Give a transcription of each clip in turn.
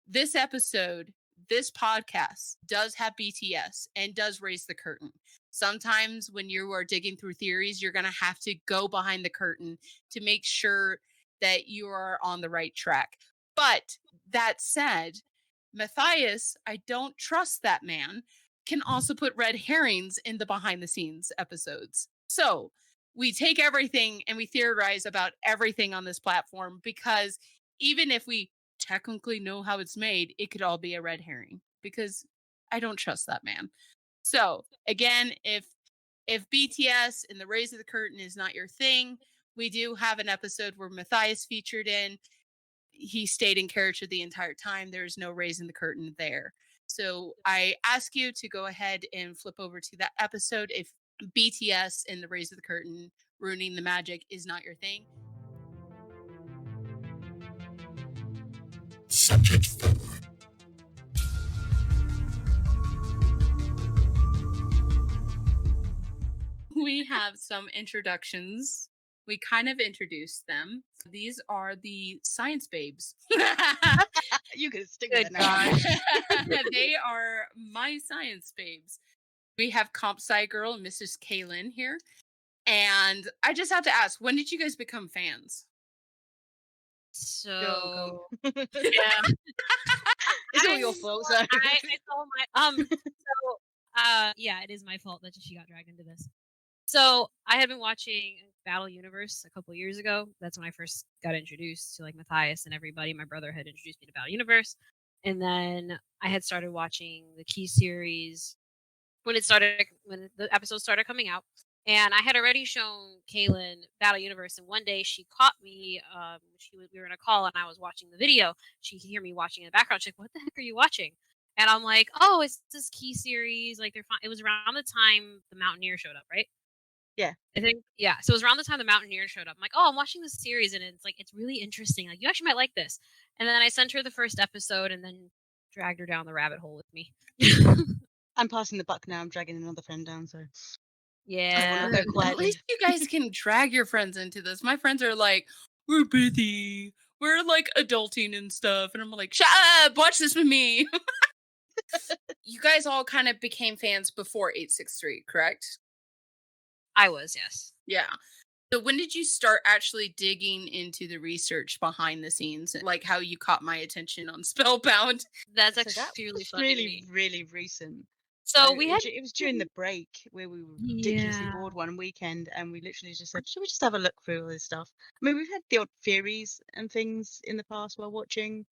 this episode, this podcast does have BTS and does raise the curtain. Sometimes when you are digging through theories, you're going to have to go behind the curtain to make sure that you are on the right track. But that said, Matthias, I don't trust that man, can also put red herrings in the behind the scenes episodes. So we take everything and we theorize about everything on this platform because even if we technically know how it's made, it could all be a red herring because I don't trust that man. So again, if BTS and the Raise of the Curtain is not your thing, we do have an episode where Matthias featured in. He stayed in character the entire time. There's no raising the curtain there. So I ask you to go ahead and flip over to that episode if BTS and the Raise of the Curtain ruining the magic is not your thing. Subject 4. We have some introductions. We kind of introduced them. These are the science babes. You could stick with it now. They are my science babes. We have Comp Sci Girl and Mrs. Kaylin here. And I just have to ask, when did you guys become fans? So Go. yeah, It's all your fault. So. it's all my yeah, it is my fault that she got dragged into this. So I had been watching Battle Universe a couple years ago. That's when I first got introduced to like Matthias and everybody. My brother had introduced me to Battle Universe, and then I had started watching the Key series when the episodes started coming out. And I had already shown Kaylin Battle Universe, and one day she caught me. We were in a call, and I was watching the video. She could hear me watching in the background. She's like, "What the heck are you watching?" And I'm like, "Oh, it's this Key series. Like it was around the time the Mountaineer showed up, right?" Yeah. I think, yeah. So it was around the time the Mountaineer showed up. I'm like, "Oh, I'm watching this series, and it's really interesting. Like you actually might like this." And then I sent her the first episode, and then dragged her down the rabbit hole with me. I'm passing the buck now. I'm dragging another friend down. So Yeah. go At quietly. least you guys can drag your friends into this. My friends are like, we're busy. We're like adulting and stuff. And I'm like, shut up, watch this with me. You guys all kind of became fans before 863, correct? I was, yes. Yeah. So when did you start actually digging into the research behind the scenes? Like how you caught my attention on Spellbound? That's So actually that really was funny. really, really recent. So we had it was during the break where we were ridiculously bored one weekend, and we literally just said, "Should we just have a look through all this stuff?" I mean, we've had the odd theories and things in the past while watching,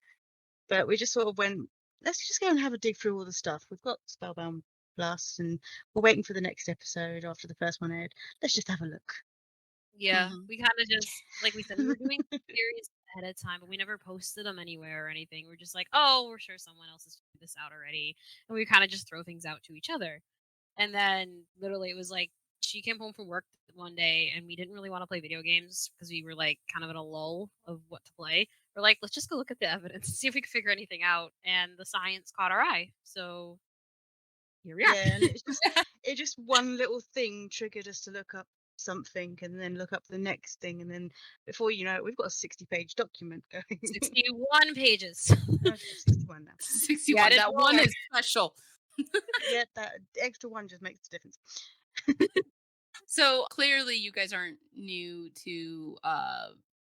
but we just sort of went, "Let's just go and have a dig through all the stuff. We've got Spellbound Plus, and we're waiting for the next episode after the first one aired. Let's just have a look." Yeah, Mhm. we kind of just, like we said, we were doing series ahead of time, but we never posted them anywhere or anything. We're just like, oh, we're sure someone else has figured this out already, and we kind of just throw things out to each other. And then literally, it was like she came home from work one day, and we didn't really want to play video games because we were like kind of in a lull of what to play. We're like, let's just go look at the evidence and see if we can figure anything out. And the science caught our eye, so here we are. Yeah, and it just one little thing triggered us to look up something and then look up the next thing, and then before you know it, we've got a 60-page document going. 61 pages. Okay, 61 now. 61. Yeah, That one is special. Yeah, that extra one just makes the difference. So clearly you guys aren't new to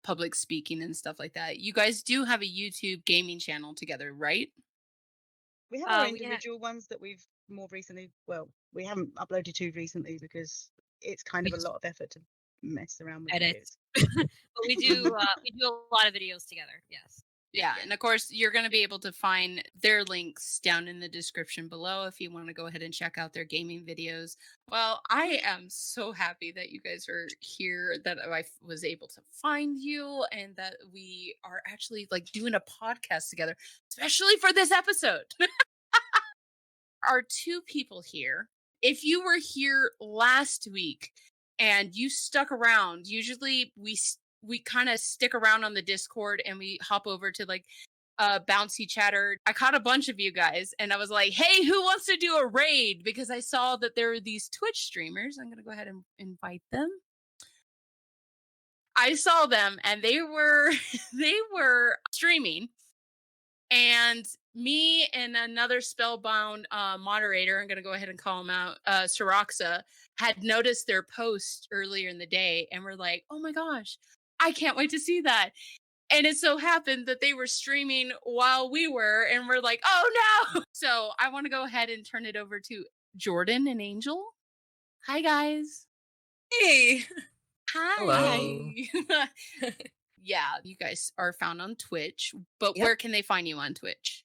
public speaking and stuff like that. You guys do have a YouTube gaming channel together, right? We have our We have- individual ones that we've more recently, well, we haven't uploaded to recently because it's kind of a lot of effort to mess around with Edit. videos. But we do a lot of videos together. Yes. Yeah, and of course you're going to be able to find their links down in the description below if you want to go ahead and check out their gaming videos. Well, I am so happy that you guys are here, that I was able to find you, and that we are actually like doing a podcast together, especially for this episode. Are two people here. If you were here last week and you stuck around, usually we kind of stick around on the Discord and we hop over to like bouncy chatter. I caught a bunch of you guys and I was like, hey, who wants to do a raid? Because I saw that there were these Twitch streamers. I'm gonna go ahead and invite them. I saw them and they were streaming, And me and another spellbound moderator, I'm going to go ahead and call him out, Soroxa, had noticed their post earlier in the day, and we're like, oh my gosh, I can't wait to see that. And it so happened that they were streaming while we were, and we're like, oh no. So I want to go ahead and turn it over to Jordan and Angel. Hi, guys. Hey. Hi. Hello. Yeah, you guys are found on Twitch, but Yep. where can they find you on Twitch?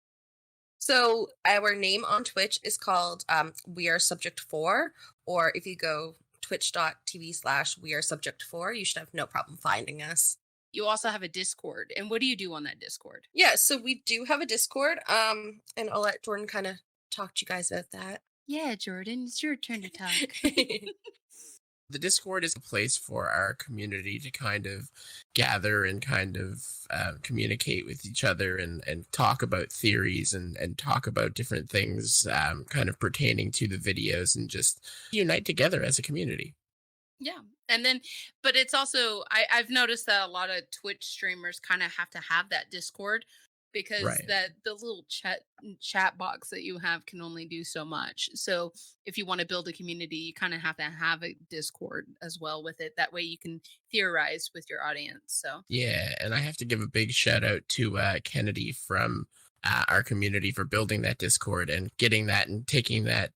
So our name on Twitch is called We Are Subject 4, or if you go twitch.tv/We Are Subject 4, you should have no problem finding us. You also have a Discord, and what do you do on that Discord? Yeah, so we do have a Discord, and I'll let Jordan kind of talk to you guys about that. Yeah, Jordan, it's your turn to talk. The Discord is a place for our community to kind of gather and kind of communicate with each other and talk about theories and talk about different things kind of pertaining to the videos and just unite together as a community. Yeah. And then, but it's also, I've noticed that a lot of Twitch streamers kind of have to have that Discord because Right. that the little chat box that you have can only do so much. So if you want to build a community, you kind of have to have a Discord as well with it. That way you can theorize with your audience. So Yeah, and I have to give a big shout out to Kennedy from our community for building that Discord and getting that and taking that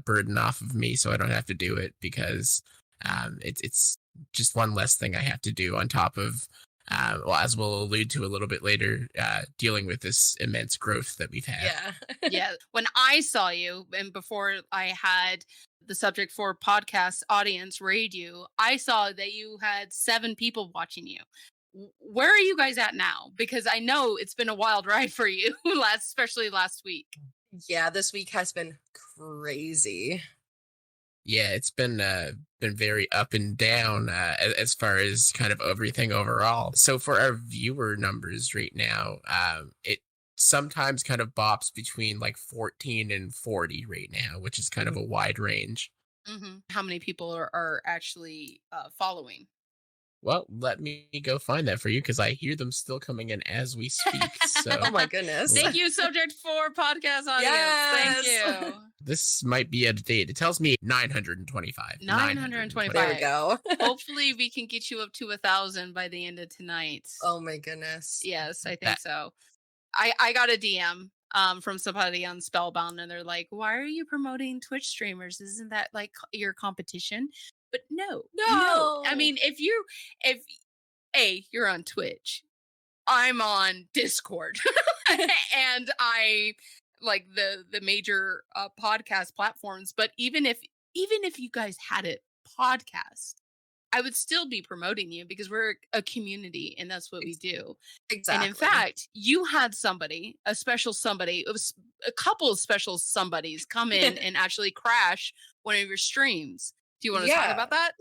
burden off of me so I don't have to do it, because it's just one less thing I have to do on top of, well, as we'll allude to a little bit later, dealing with this immense growth that we've had. Yeah. yeah, when I saw you and before I had the Subject 4 podcast audience raid you, I saw that you had 7 people watching you. Where are you guys at now? Because I know it's been a wild ride for you, especially last week. Yeah, this week has been crazy. Yeah, it's been very up and down as far as kind of everything overall. So for our viewer numbers right now, it sometimes kind of bops between like 14 and 40 right now, which is kind of a wide range. Mm-hmm. How many people are actually following? Well, let me go find that for you, because I hear them still coming in as we speak. So Oh my goodness. Thank you, Subject 4 podcast audience. Yes. Thank you. this might be out of date. It tells me 925. 925. There we go. Hopefully we can get you up to 1,000 by the end of tonight. Oh my goodness. Yes, I think so. I got a DM from somebody on Spellbound, and they're like, why are you promoting Twitch streamers? Isn't that like your competition? But no. I mean, if you're on Twitch, I'm on Discord, and I like the major podcast platforms. But even if you guys had a podcast, I would still be promoting you because we're a community and that's what we do. Exactly. And in fact, you had a special somebody, it was a couple of special somebodies come in and actually crash one of your streams. Do you want to talk about that?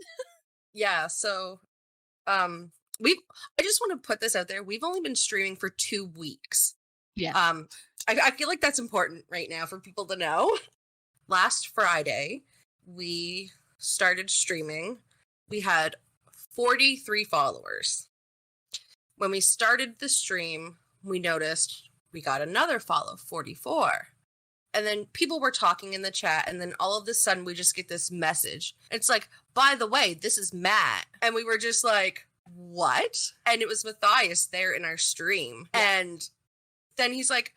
Yeah, so I just want to put this out there. We've only been streaming for 2 weeks. Yeah. I feel like that's important right now for people to know. Last Friday, we started streaming. We had 43 followers. When we started the stream, we noticed we got another follow, 44. And then people were talking in the chat, and then all of a sudden we just get this message. It's like, by the way, this is Matt. And we were just like, what? And it was Matthias there in our stream. Yeah. And then he's like,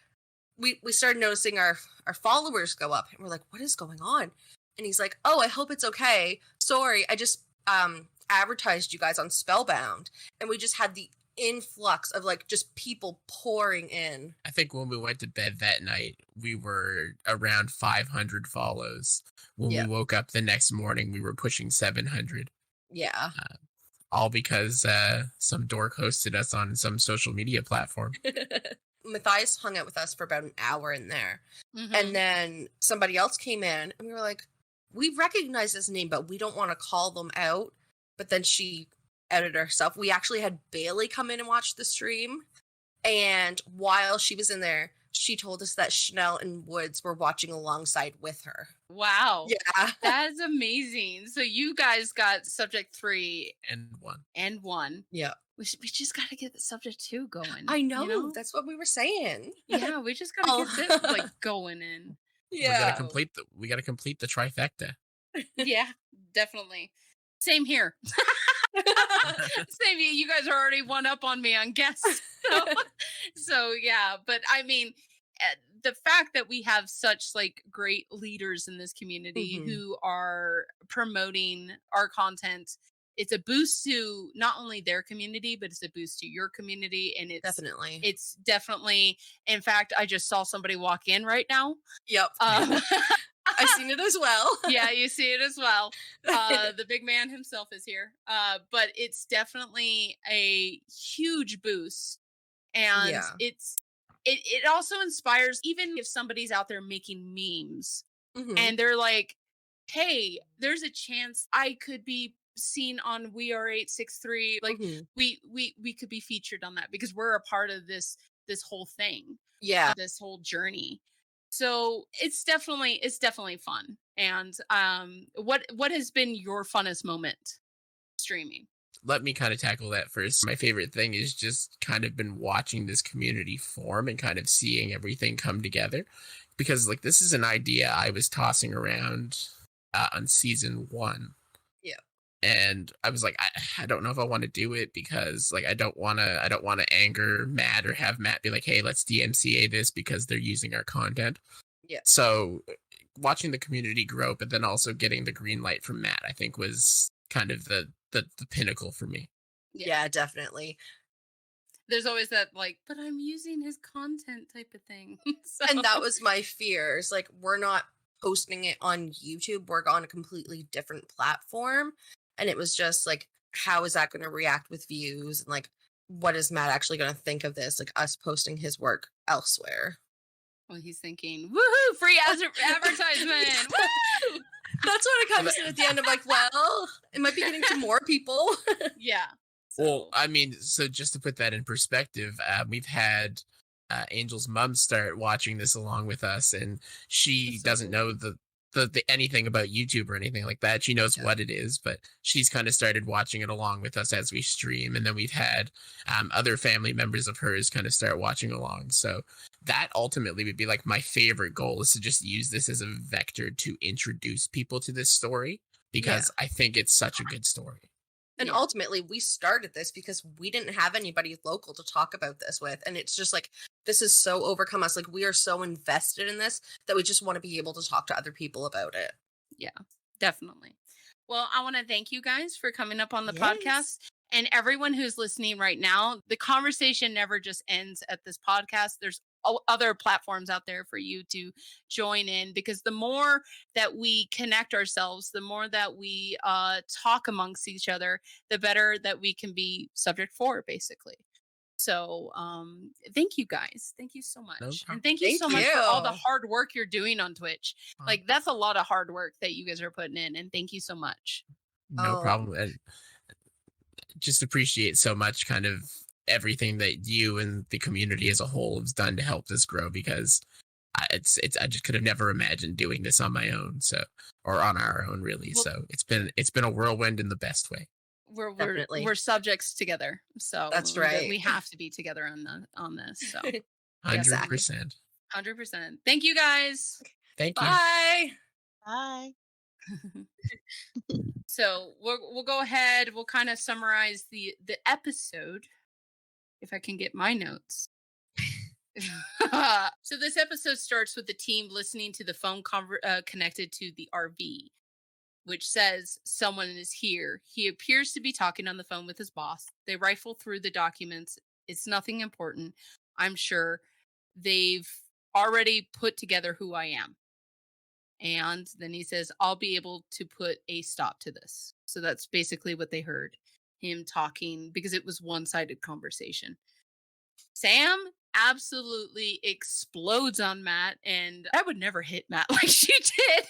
we started noticing our followers go up. And we're like, what is going on? And he's like, oh, I hope it's okay. Sorry, I just advertised you guys on Spellbound. And we just had the influx of like just people pouring in. I think when we went to bed that night, we were around 500 follows. When we woke up the next morning, we were pushing 700. Yeah. All because some dork hosted us on some social media platform. Matthias hung out with us for about an hour in there. Mm-hmm. And then somebody else came in and we were like, we recognize this name, but we don't want to call them out. But then she outed herself. We actually had Bailey come in and watch the stream. And while she was in there, she told us that Chanel and Woods were watching alongside with her. Wow. Yeah. That is amazing. So you guys got Subject 3 and 1. And 1. Yeah. We just got to get the subject 2 going. I know, you know? that's what we were saying. Yeah, we just got to Oh. get this like going in. We Yeah. gotta complete the trifecta. Yeah, definitely. Same here. Same here. You guys are already one up on me on guests. So yeah, but I mean, the fact that we have such like great leaders in this community Mhm. who are promoting our content, it's a boost to not only their community, but it's a boost to your community. And Definitely. it's definitely, in fact, I just saw somebody walk in right now. Yep. I've seen it as well. Yeah, you see it as well. The big man himself is here. But it's definitely a huge boost. And Yeah. it also inspires, even if somebody's out there making memes Mhm. and they're like, hey, there's a chance I could be seen on We Are 863. Like Mhm. we could be featured on that because we're a part of this whole thing. Yeah. This whole journey. So it's definitely fun. And what has been your funnest moment streaming? Let me kind of tackle that first. My favorite thing is just kind of been watching this community form and kind of seeing everything come together, because like this is an idea I was tossing around on season 1. Yeah. And I was like, I don't know if I want to do it because like I don't want to anger Matt or have Matt be like, hey, let's DMCA this because they're using our content. Yeah. So watching the community grow, but then also getting the green light from Matt, I think was kind of the pinnacle for me. Yeah, definitely. There's always that like, but I'm using his content type of thing. So, And that was my fears. Like, we're not posting it on YouTube. We're on a completely different platform. And it was just like, how is that going to react with views? And like, what is Matt actually going to think of this? Like, us posting his work elsewhere. well, he's thinking, woohoo, free advertisement. Woo! That's what it comes to at the end. I'm like, well, it might be getting to more people. Yeah. Well, I mean, so just to put that in perspective, we've had Angel's mom start watching this along with us, and she That's so doesn't cool. know the anything about YouTube or anything like that. She knows Yeah. what it is, but she's kind of started watching it along with us as we stream. And then we've had other family members of hers kind of start watching along. So that ultimately would be like my favorite goal, is to just use this as a vector to introduce people to this story, because I think it's such a good story. And Yeah. ultimately, we started this because we didn't have anybody local to talk about this with. And it's just like, this has so overcome us. Like, we are so invested in this that we just want to be able to talk to other people about it. Yeah, definitely. Well, I want to thank you guys for coming up on the Yes. podcast. And everyone who's listening right now, the conversation never just ends at this podcast. There's other platforms out there for you to join in, because the more that we connect ourselves, the more that we talk amongst each other, the better that we can be subject for, basically. So thank you guys. Thank you so much. No And problem. thank you Thank so much for all the you. hard work you're doing on Twitch. Wow. Like, that's a lot of hard work that you guys are putting in. And thank you so much. No Oh. problem. And just appreciate so much kind of everything that you and the community as a whole has done to help this grow, because I just could have never imagined doing this on my own, or on our own, really. Well- So it's been a whirlwind in the best way. Definitely. We're subjects together. So That's we right. have to be together on this. So 100%. 100%. Thank you guys. Thank you. Bye. Bye. So we'll go ahead. We'll kind of summarize the episode, if I can get my notes. So this episode starts with the team listening to the phone connected to the RV, which says someone is here. He appears to be talking on the phone with his boss. They rifle through the documents. It's nothing important. I'm sure they've already put together who I am. And then he says, I'll be able to put a stop to this. So that's basically what they heard, him talking, because it was one-sided conversation. Sam absolutely explodes on Matt, and I would never hit Matt like she did.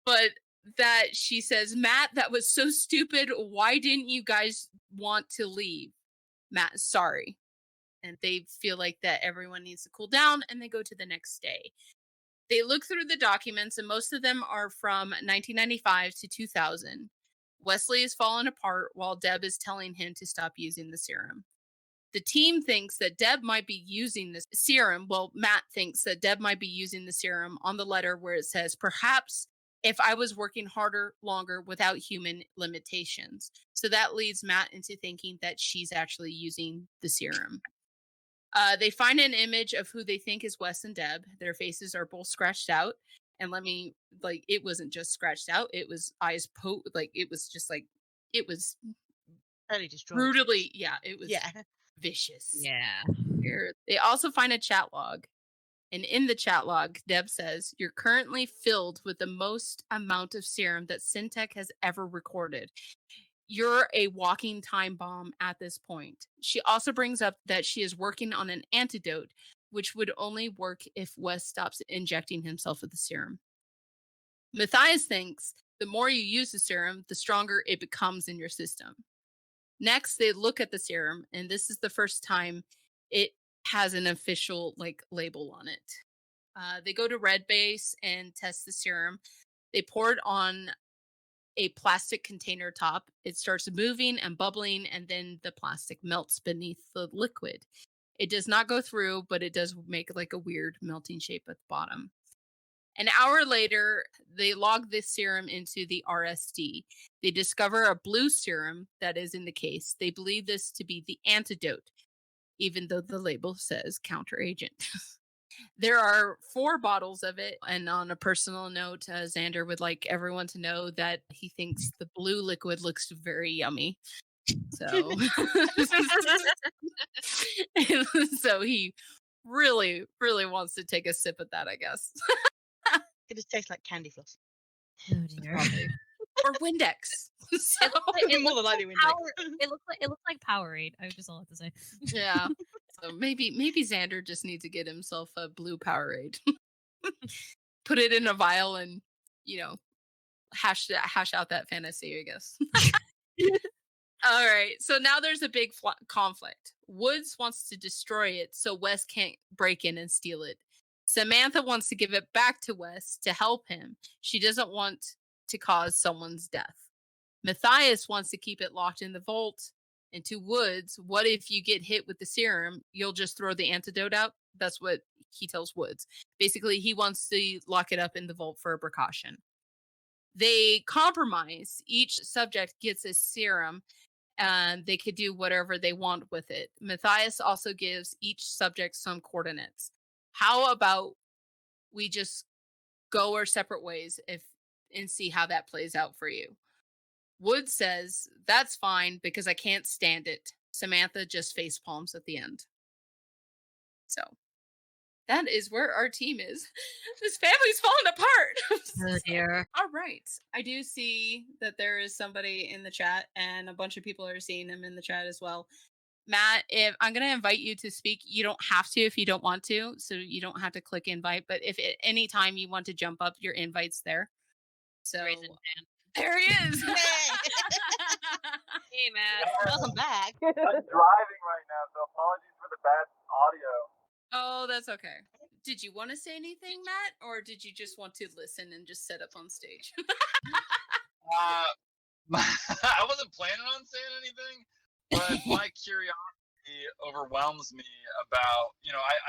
But that she says, Matt, that was so stupid. Why didn't you guys want to leave? Matt, sorry. And they feel like that everyone needs to cool down, and they go to the next day. They look through the documents, and most of them are from 1995 to 2000. Wesley is falling apart while Deb is telling him to stop using the serum. The team thinks that Deb might be using this serum. Well, Matt thinks that Deb might be using the serum on the letter where it says, perhaps if I was working harder, longer, without human limitations. So that leads Matt into thinking that she's actually using the serum. They find an image of who they think is Wes and Deb. Their faces are both scratched out. And it wasn't just scratched out. It was eyes it was just it was Totally destroyed. brutally, it was vicious. Yeah. They also find a chat log. And in the chat log, Deb says, "You're currently filled with the most amount of serum that Syntech has ever recorded. You're a walking time bomb at this point." She also brings up that she is working on an antidote, which would only work if Wes stops injecting himself with the serum. Matthias thinks the more you use the serum, the stronger it becomes in your system. Next, they look at the serum, and this is the first time it has an official label on it. They go to Red Base and test the serum. They pour it on a plastic container top. It starts moving and bubbling, and then the plastic melts beneath the liquid. It does not go through, but it does make a weird melting shape at the bottom. An hour later, they log this serum into the RSD. They discover a blue serum that is in the case. They believe this to be the antidote, even though the label says counteragent. There are 4 bottles of it, and on a personal note, Zander would like everyone to know that he thinks the blue liquid looks very yummy. So, so he really, really wants to take a sip at that, I guess. It just tastes like candy floss. Oh dear. Or Windex. So, More than likely Windex. It looks like Powerade. I just all have to say. yeah. So maybe Zander just needs to get himself a blue Powerade. Put it in a vial and, hash out that fantasy, I guess. All right. So now there's a big conflict. Woods wants to destroy it so Wes can't break in and steal it. Samantha wants to give it back to Wes to help him. She doesn't want to cause someone's death. Matthias wants to keep it locked in the vault. And to Woods, what if you get hit with the serum? You'll just throw the antidote out? That's what he tells Woods. Basically, he wants to lock it up in the vault for a precaution. They compromise. Each subject gets a serum, and they could do whatever they want with it. Matthias also gives each subject some coordinates. How about we just go our separate ways and see how that plays out for you? Wood says, that's fine because I can't stand it. Samantha just face palms at the end. So that is where our team is. This family's falling apart. Oh dear. All right. I do see that there is somebody in the chat, and a bunch of people are seeing him in the chat as well. Matt, if I'm going to invite you to speak, you don't have to if you don't want to. So you don't have to click invite. But if at any time you want to jump up, your invite's there. So there he is. Hey, Matt. Welcome back. I'm driving right now, so apologies for the bad audio. Oh, that's okay. Did you want to say anything, Matt? Or did you just want to listen and just set up on stage? I wasn't planning on saying anything, but my curiosity overwhelms me about,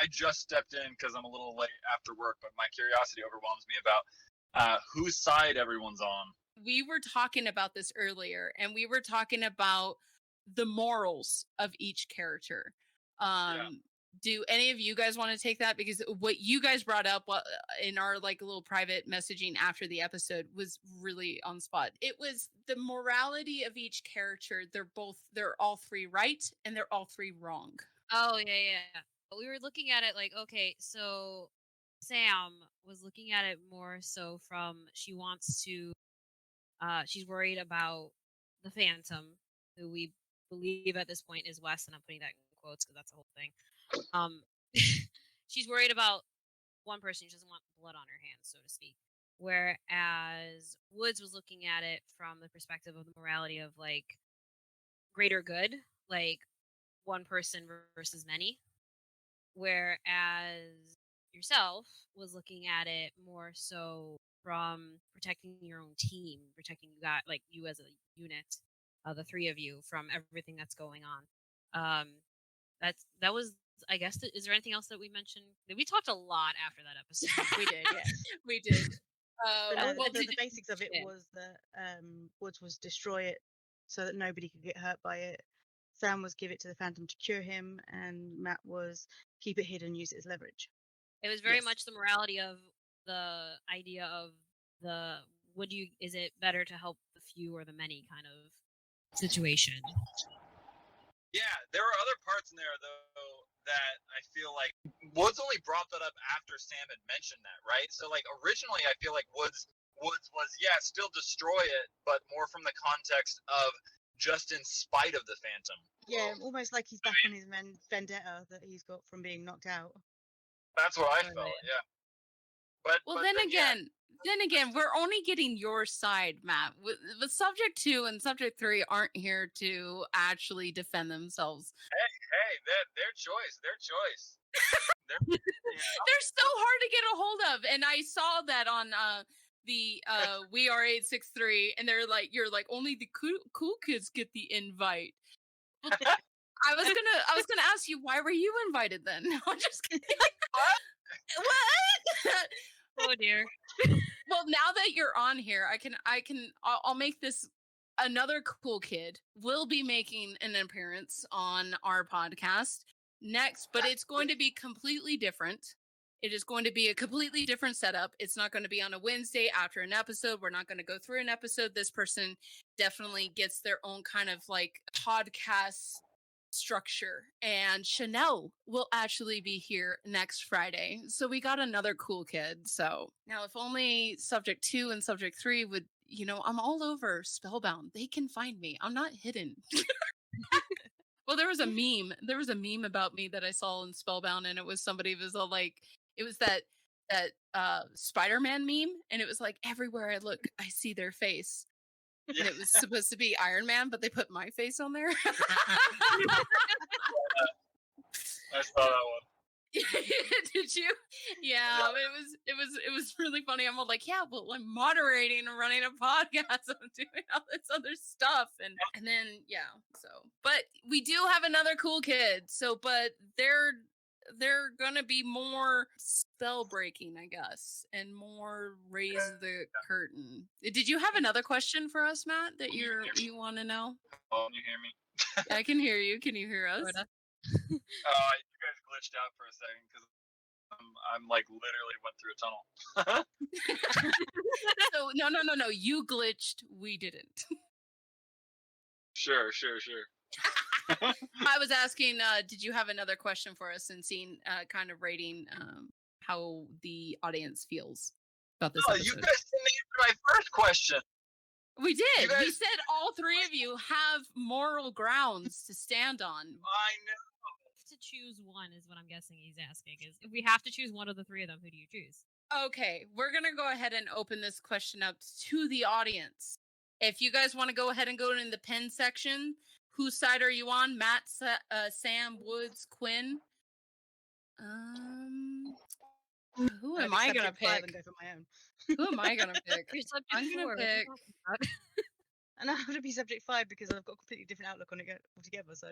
I just stepped in because I'm a little late after work, but my curiosity overwhelms me about whose side everyone's on. We were talking about this earlier, and we were talking about the morals of each character. Do any of you guys want to take that? Because what you guys brought up in our little private messaging after the episode was really on spot. It was the morality of each character. They're all 3 right and they're all 3 wrong. Oh yeah. We were looking at it okay, so Sam was looking at it more so from she wants to she's worried about the Phantom, who we believe at this point is Wes, and I'm putting that in quotes because that's the whole thing. She's worried about one person. She doesn't want blood on her hands, so to speak. Whereas Woods was looking at it from the perspective of the morality of greater good, one person versus many. Whereas yourself was looking at it more so from protecting your own team, protecting you as a unit, the three of you from everything that's going on. That was, I guess. Is there anything else that we mentioned? We talked a lot after that episode. We did, yeah, we did. The basics of it was that Woods was destroy it so that nobody could get hurt by it. Sam was give it to the Phantom to cure him, and Matt was keep it hidden, use it as leverage. It was very much the morality of the idea of is it better to help the few or the many kind of situation. Yeah, there were other parts in there though that I feel like Woods only brought that up after Sam had mentioned that, right? So like originally I feel like Woods was still destroy it, but more from the context of just in spite of the Phantom. Yeah, almost like he's back on his vendetta that he's got from being knocked out. That's what I felt, yeah. But then again, we're only getting your side, Matt. With Subject 2 and Subject 3 aren't here to actually defend themselves. Hey, their choice. They're so hard to get a hold of, and I saw that on the We Are 863, and you're like only the cool kids get the invite. I was gonna ask you, why were you invited then? I'm just kidding. What? Oh dear. Well, now that you're on here, I'll make this. Another cool kid will be making an appearance on our podcast next, but it's going to be completely different. It is going to be a completely different setup. It's not going to be on a Wednesday after an episode. We're not going to go through an episode. This person definitely gets their own kind of like podcast structure, and Chanel will actually be here next Friday. So we got another cool kid. So now if only Subject 2 and Subject 3 would, I'm all over Spellbound. They can find me. I'm not hidden. Well, there was a meme about me that I saw in Spellbound, and it was somebody was all like, it was that Spider-Man meme, and it was like, everywhere I look, I see their face. And it was supposed to be Iron Man, but they put my face on there. I saw that one. Did you? Yeah, it was really funny. I'm all like, yeah, well, I'm moderating and running a podcast. I'm doing all this other stuff, and then yeah. So, but we do have another cool kid. So, but they're gonna be more spell breaking, I guess, and more raise the curtain. Did you have another question for us, Matt, that you want to know? Oh, can you hear me? I can hear you. Can you hear us? You guys glitched out for a second because I'm like literally went through a tunnel. So no. You glitched. We didn't. Sure. I was asking, did you have another question for us and seeing kind of rating how the audience feels about this episode? You guys didn't answer my first question. We did. We said all three of you have moral grounds to stand on. I know. To choose one is what I'm guessing he's asking. Is if we have to choose one of the three of them, who do you choose? Okay, we're going to go ahead and open this question up to the audience. If you guys want to go ahead and go in the pen section, whose side are you on? Matt, Sam, Woods, Quinn? Who am I going to pick? And go for my own. Who am I going to pick? I'm going to pick... And I have to be subject 5 because I've got a completely different outlook on it altogether, so...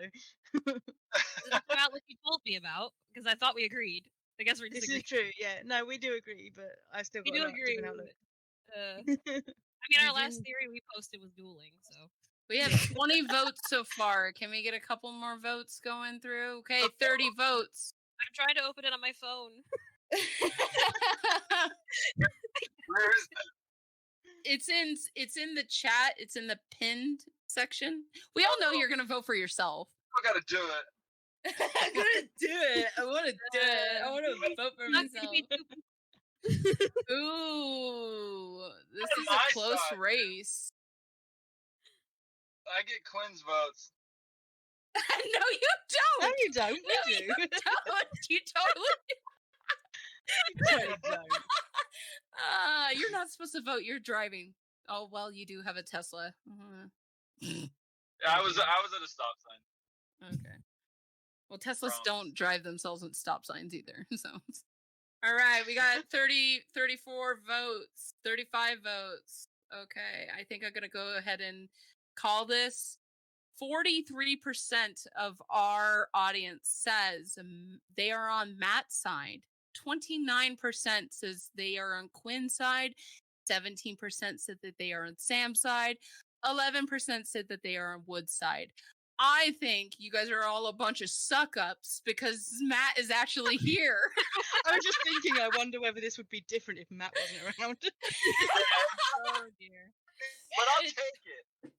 The outlook you told me about, because I thought we agreed. I guess we're disagreeing. This is true, yeah. No, we do agree, but I still got a different outlook. I mean, our last theory we posted was dueling, so... We have 20 votes so far. Can we get a couple more votes going through? Okay, 30 votes. I'm trying to open it on my phone. Where is that? It's in the chat. It's in the pinned section. We all know you're gonna vote for yourself. I gotta do it. I'm gonna do it. I want to do it. I want to vote for myself. Ooh, this is a close race. I get Quinn's votes. No, you don't. No, you don't. No, you don't. You totally don't. You're not supposed to vote. You're driving. Oh well, you do have a Tesla. Yeah, I was at a stop sign. Okay. Well, Teslas don't drive themselves with stop signs either. So All right, we got 34 votes, 35 votes. Okay, I think I'm going to go ahead and call this. 43% of our audience says they are on Matt's side. 29% says they are on Quinn's side. 17% said that they are on Sam's side. 11% said that they are on Wood's side. I think you guys are all a bunch of suck-ups because Matt is actually here. I was just thinking, I wonder whether this would be different if Matt wasn't around. Oh dear. But I'll take it.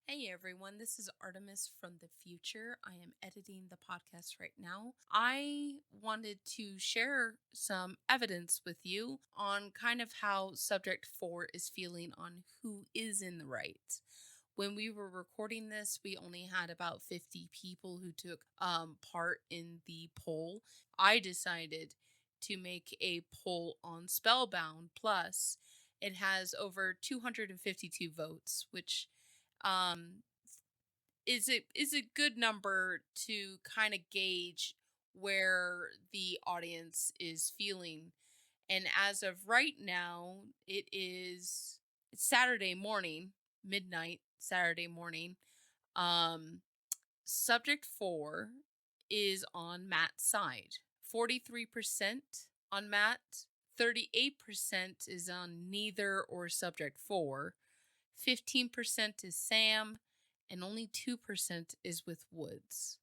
Hey everyone, this is Artemis from the future. I am editing the podcast right now. I wanted to share some evidence with you on kind of how Subject 4 is feeling on who is in the right. When we were recording this, we only had about 50 people who took part in the poll. I decided to make a poll on Spellbound Plus. It has over 252 votes, which is a good number to kind of gauge where the audience is feeling. And as of right now, it's Saturday morning, midnight Saturday morning. Subject 4 is on Matt's side. 43% on Matt, 38% is on neither or Subject 4. 15% is Sam, and only 2% is with Woods.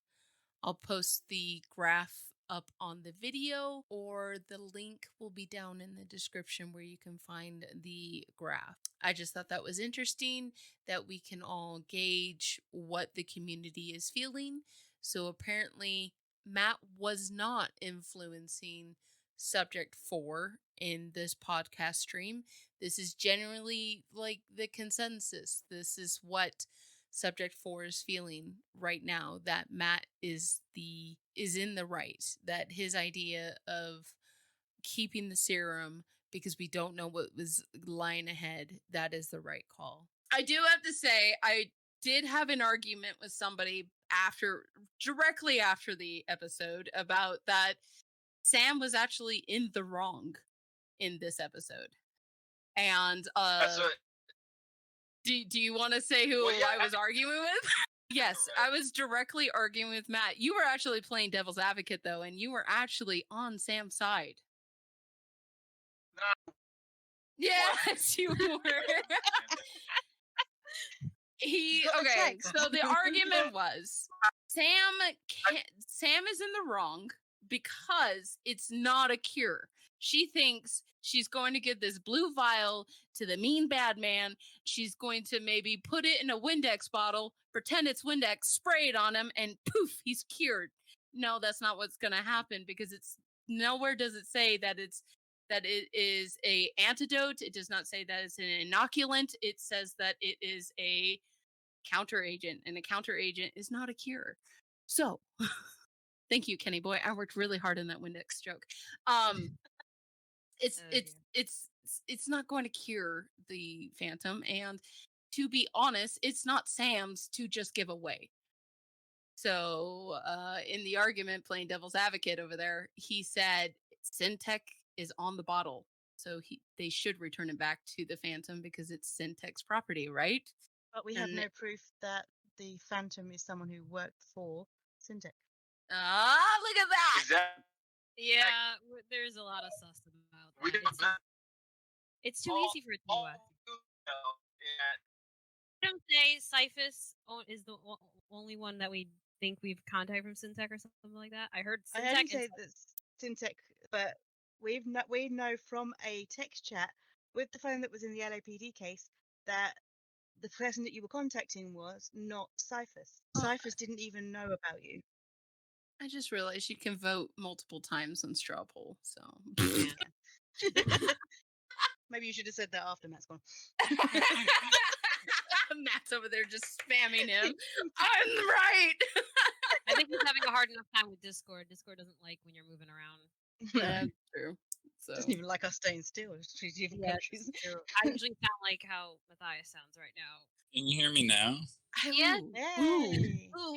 I'll post the graph up on the video, or the link will be down in the description where you can find the graph. I just thought that was interesting that we can all gauge what the community is feeling. So apparently, Matt was not influencing Subject 4 in this podcast stream. This is generally like the consensus. This is what Subject 4 is feeling right now, that Matt is in the right, that his idea of keeping the serum because we don't know what was lying ahead, that is the right call. I do have to say, I did have an argument with somebody directly after the episode about that Sam was actually in the wrong in this episode. And That's what, do you want to say who I was arguing with? Yes, Right. I was directly arguing with Matt. You were actually playing devil's advocate though, and you were actually on Sam's side. No. Yes, you were. Okay, so the argument was Sam is in the wrong because it's not a cure. She thinks she's going to give this blue vial to the mean bad man. She's going to maybe put it in a Windex bottle, pretend it's Windex, spray it on him, and poof, he's cured. No, that's not what's going to happen, because it's nowhere does it say that it is a antidote. It does not say that it's an inoculant. It says that it is a counter agent, and a counter agent is not a cure. So, thank you, Kenny boy. I worked really hard on that Windex joke. It's not going to cure the Phantom, and to be honest, it's not Sam's to just give away. So, in the argument, playing devil's advocate over there, he said Syntech is on the bottle, so they should return it back to the Phantom because it's Syntech's property, right? But we have no proof that the Phantom is someone who worked for Syntech. Ah, look at that! Exactly. Yeah, there's a lot of sus about that. It's too easy for it to work. I don't say Cyphus is the only one that we think we've contacted from Syntech or something like that. I heard Syntech. I only say that Syntech, but we know from a text chat with the phone that was in the LAPD case that the person that you were contacting was not Cyphus. Cyphus didn't even know about you. I just realized you can vote multiple times on straw poll, so. Maybe you should have said that after Matt's gone. Matt's over there just spamming him. I'm right. I think he's having a hard enough time with Discord. Discord doesn't like when you're moving around. That's true. So. Doesn't even like us staying still. It's 3 different countries. I usually sound like how Matthias sounds right now. Can you hear me now? Yeah. Ooh,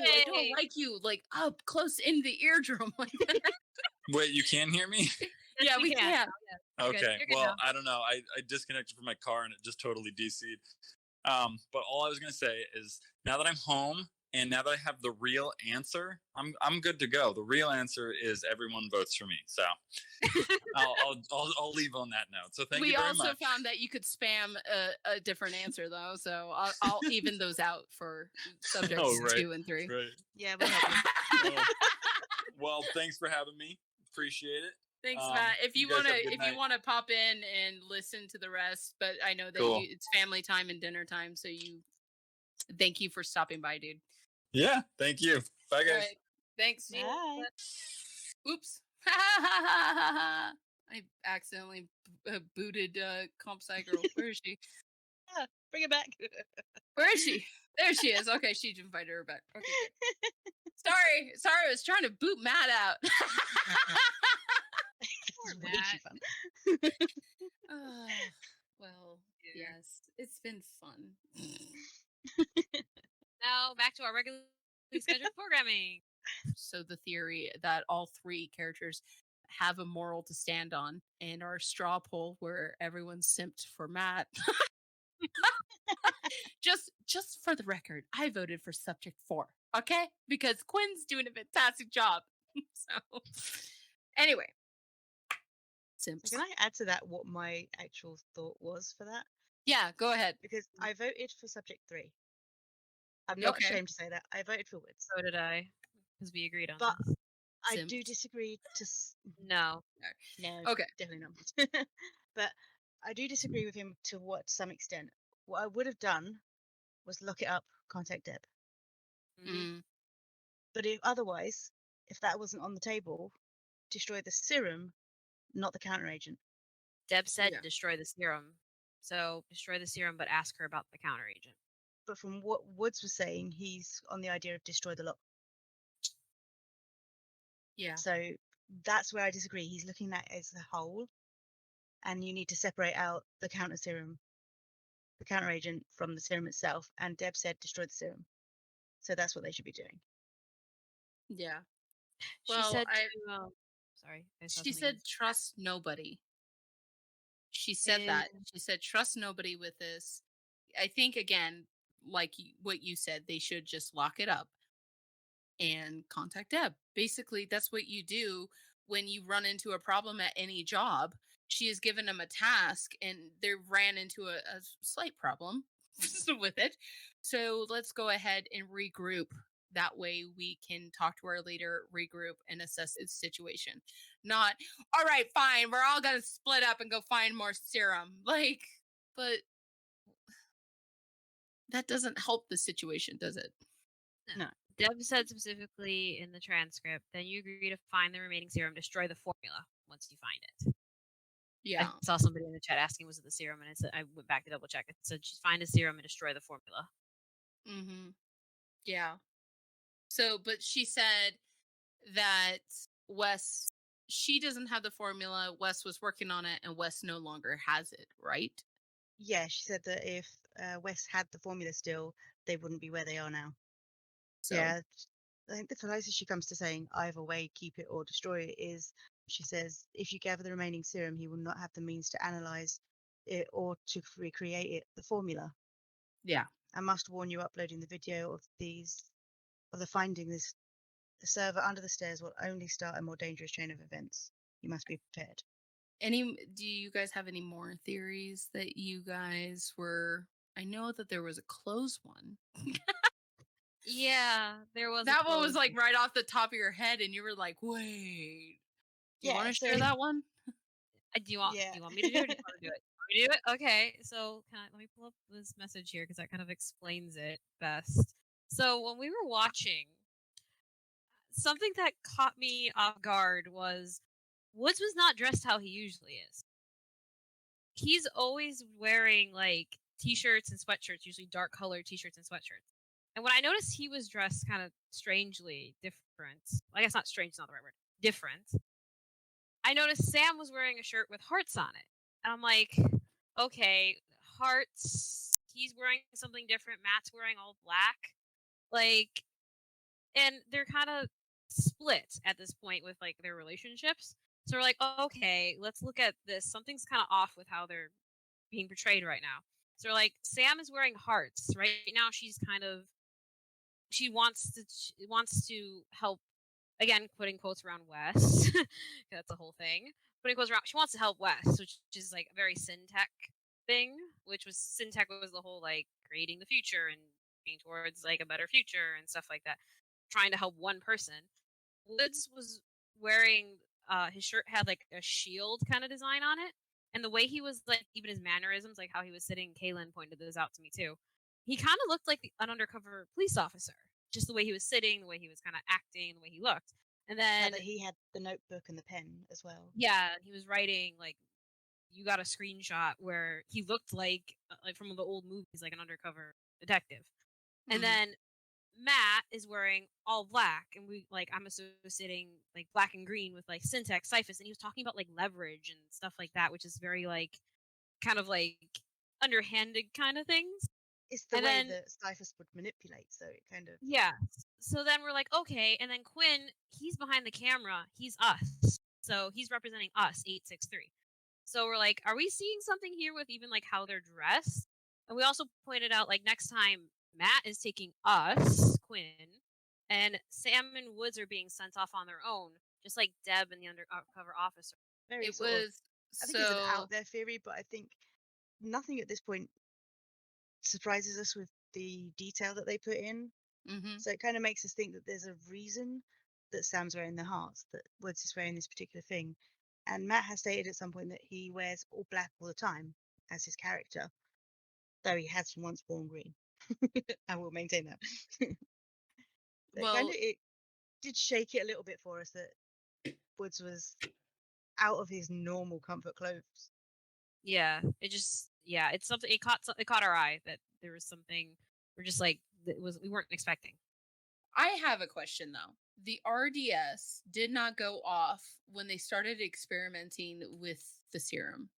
I don't like you like up close in the eardrum like that. Wait, you can hear me? Yeah, we can. You're good. Okay. You're good Well, now. I don't know. I disconnected from my car and it just totally DC'd. But all I was gonna say is now that I'm home and now that I have the real answer, I'm good to go. The real answer is everyone votes for me. So I'll leave on that note. So thank you very much. We also found that you could spam a different answer though, so I'll even those out for subjects 2 and 3. Right. Yeah, we'll help you. Well, thanks for having me. Appreciate it. Thanks, Matt. If you guys have a good night. wanna pop in and listen to the rest, but I know that Cool. it's family time and dinner time, so thank you for stopping by, dude. Yeah, thank you. Bye, guys. All right. Thanks. Bye. Oops. I accidentally booted Comp Sci Girl. Where is she? Bring it back. Where is she? There she is. Okay, she invited her back. Okay. Good. Sorry, I was trying to boot Matt out. It's way Matt. too fun. Well, yes, it's been fun. Now back to our regularly scheduled programming. So the theory that all 3 characters have a moral to stand on, and our straw poll where everyone simped for Matt. just for the record, I voted for subject 4, okay? Because Quinn's doing a fantastic job. So anyway. Simps. Can I add to that what my actual thought was for that? Yeah, go ahead. Because I voted for subject 3. I'm not ashamed to say that. I voted for Woods. So did I, because we agreed on But this. I Simps. do disagree to... No. No, Okay. definitely not. But I do disagree with him to some extent. What I would have done was look it up, contact Deb. Mm. But otherwise, if that wasn't on the table, destroy the serum, not the counter agent. Deb said Yeah. destroy the serum. So destroy the serum, but ask her about the counter agent. But from what Woods was saying, he's on the idea of destroy the lot. Yeah. So that's where I disagree. He's looking at it as a whole, and you need to separate out the counter serum, the counter agent from the serum itself. And Deb said destroy the serum. So that's what they should be doing. Yeah. She Well, said sorry. She said trust nobody. She said that. She said trust nobody with this. I think again, like what you said, they should just lock it up and contact Deb. Basically, that's what you do when you run into a problem at any job. She has given them a task and they ran into a slight problem with it. So let's go ahead and regroup. That way we can talk to our leader, regroup, and assess its situation. Not, all right, fine, we're all going to split up and go find more serum. Like, but that doesn't help the situation, does it? No. Deb said specifically in the transcript, then you agree to find the remaining serum, destroy the formula once you find it. Yeah. I saw somebody in the chat asking, was it the serum? And I went back to double check. It said, find a serum and destroy the formula. Mm-hmm. Yeah. So, but she said that Wes, she doesn't have the formula. Wes was working on it and Wes no longer has it, right? Yeah, she said that if Wes had the formula still, they wouldn't be where they are now. So, Yeah, I think the closest she comes to saying either way, keep it or destroy it is, she says, if you gather the remaining serum, he will not have the means to analyze it or to recreate it, the formula. Yeah. I must warn you, uploading the video of the findings, the server under the stairs will only start a more dangerous chain of events. You must be prepared. Do you guys have any more theories that you guys were? I know that there was a close one. Yeah, there was. That one was like right off the top of your head, and you were like, "Wait, do you want to share that one?" Do you want me to do it? Do you want to do it? Do it? Okay. So let me pull up this message here because that kind of explains it best. So when we were watching, something that caught me off guard was Woods was not dressed how he usually is. He's always wearing like t-shirts and sweatshirts, usually dark colored t-shirts and sweatshirts. And when I noticed he was dressed kind of strangely different, I guess not strange, not the right word, different. I noticed Sam was wearing a shirt with hearts on it. And I'm like, okay, hearts, he's wearing something different. Matt's wearing all black. Like, and they're kind of split at this point with like their relationships. So we're like, okay, let's look at this. Something's kind of off with how they're being portrayed right now. So we're like, Sam is wearing hearts right now. She wants to help. Again, putting quotes around Wes. That's a whole thing. Putting quotes around. She wants to help Wes, which is like a very syntech thing. Which was syntech was the whole like creating the future and being towards like a better future and stuff like that. Trying to help one person. Woods was wearing his shirt had like a shield kind of design on it, and the way he was like, even his mannerisms, like how he was sitting. Kaylin pointed this out to me too. He kind of looked like an undercover police officer. Just the way he was sitting, the way he was kind of acting, the way he looked. And then that he had the notebook and the pen as well. Yeah, he was writing like, you got a screenshot where he looked like from the old movies, like an undercover detective. And then Matt is wearing all black, and I'm associating like black and green with like syntax, Cyphus, and he was talking about like leverage and stuff like that, which is very like kind of like underhanded kind of things. It's the way that Cyphus would manipulate, so it kind of... Yeah. So then we're like, okay, and then Quinn, he's behind the camera, he's us. So he's representing us, 863. So we're like, are we seeing something here with even like how they're dressed? And we also pointed out like next time Matt is taking us, Quinn, and Sam and Woods are being sent off on their own, just like Deb and the undercover officer. I think it's an out there theory, but I think nothing at this point surprises us with the detail that they put in. So it kind of makes us think that there's a reason that Sam's wearing the hearts, that Woods is wearing this particular thing. And Matt has stated at some point that he wears all black all the time as his character, though he has once worn green. I will maintain that. It did shake it a little bit for us that Woods was out of his normal comfort clothes. Yeah, it's something. It caught our eye that there was something. We're just like we weren't expecting. I have a question though. The RDS did not go off when they started experimenting with the serum,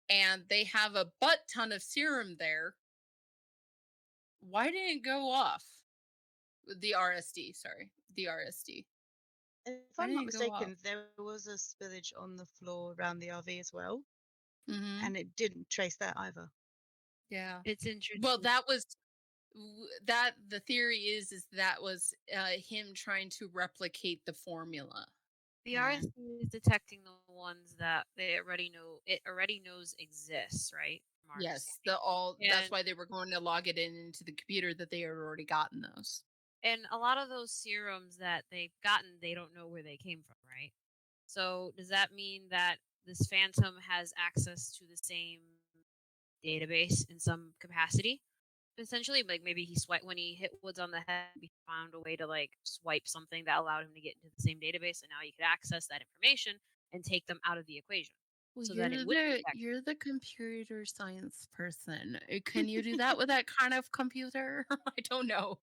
and they have a butt ton of serum there. Why didn't it go off? The RSD, sorry, the RSD. If I'm not mistaken, there was a spillage on the floor around the RV as well. And it didn't trace that either. Yeah, it's interesting. Well, the theory is that was him trying to replicate the formula. The RSD is detecting the ones that they already know. It already knows exists, right? Yes, that's why they were going to log it into the computer, that they had already gotten those. And a lot of those serums that they've gotten, they don't know where they came from, right? So does that mean that this Phantom has access to the same database in some capacity? Essentially, like maybe when he hit Woods on the head, he found a way to like swipe something that allowed him to get into the same database, and now he could access that information and take them out of the equation. Well, so you're the computer science person. Can you do that with that kind of computer? I don't know.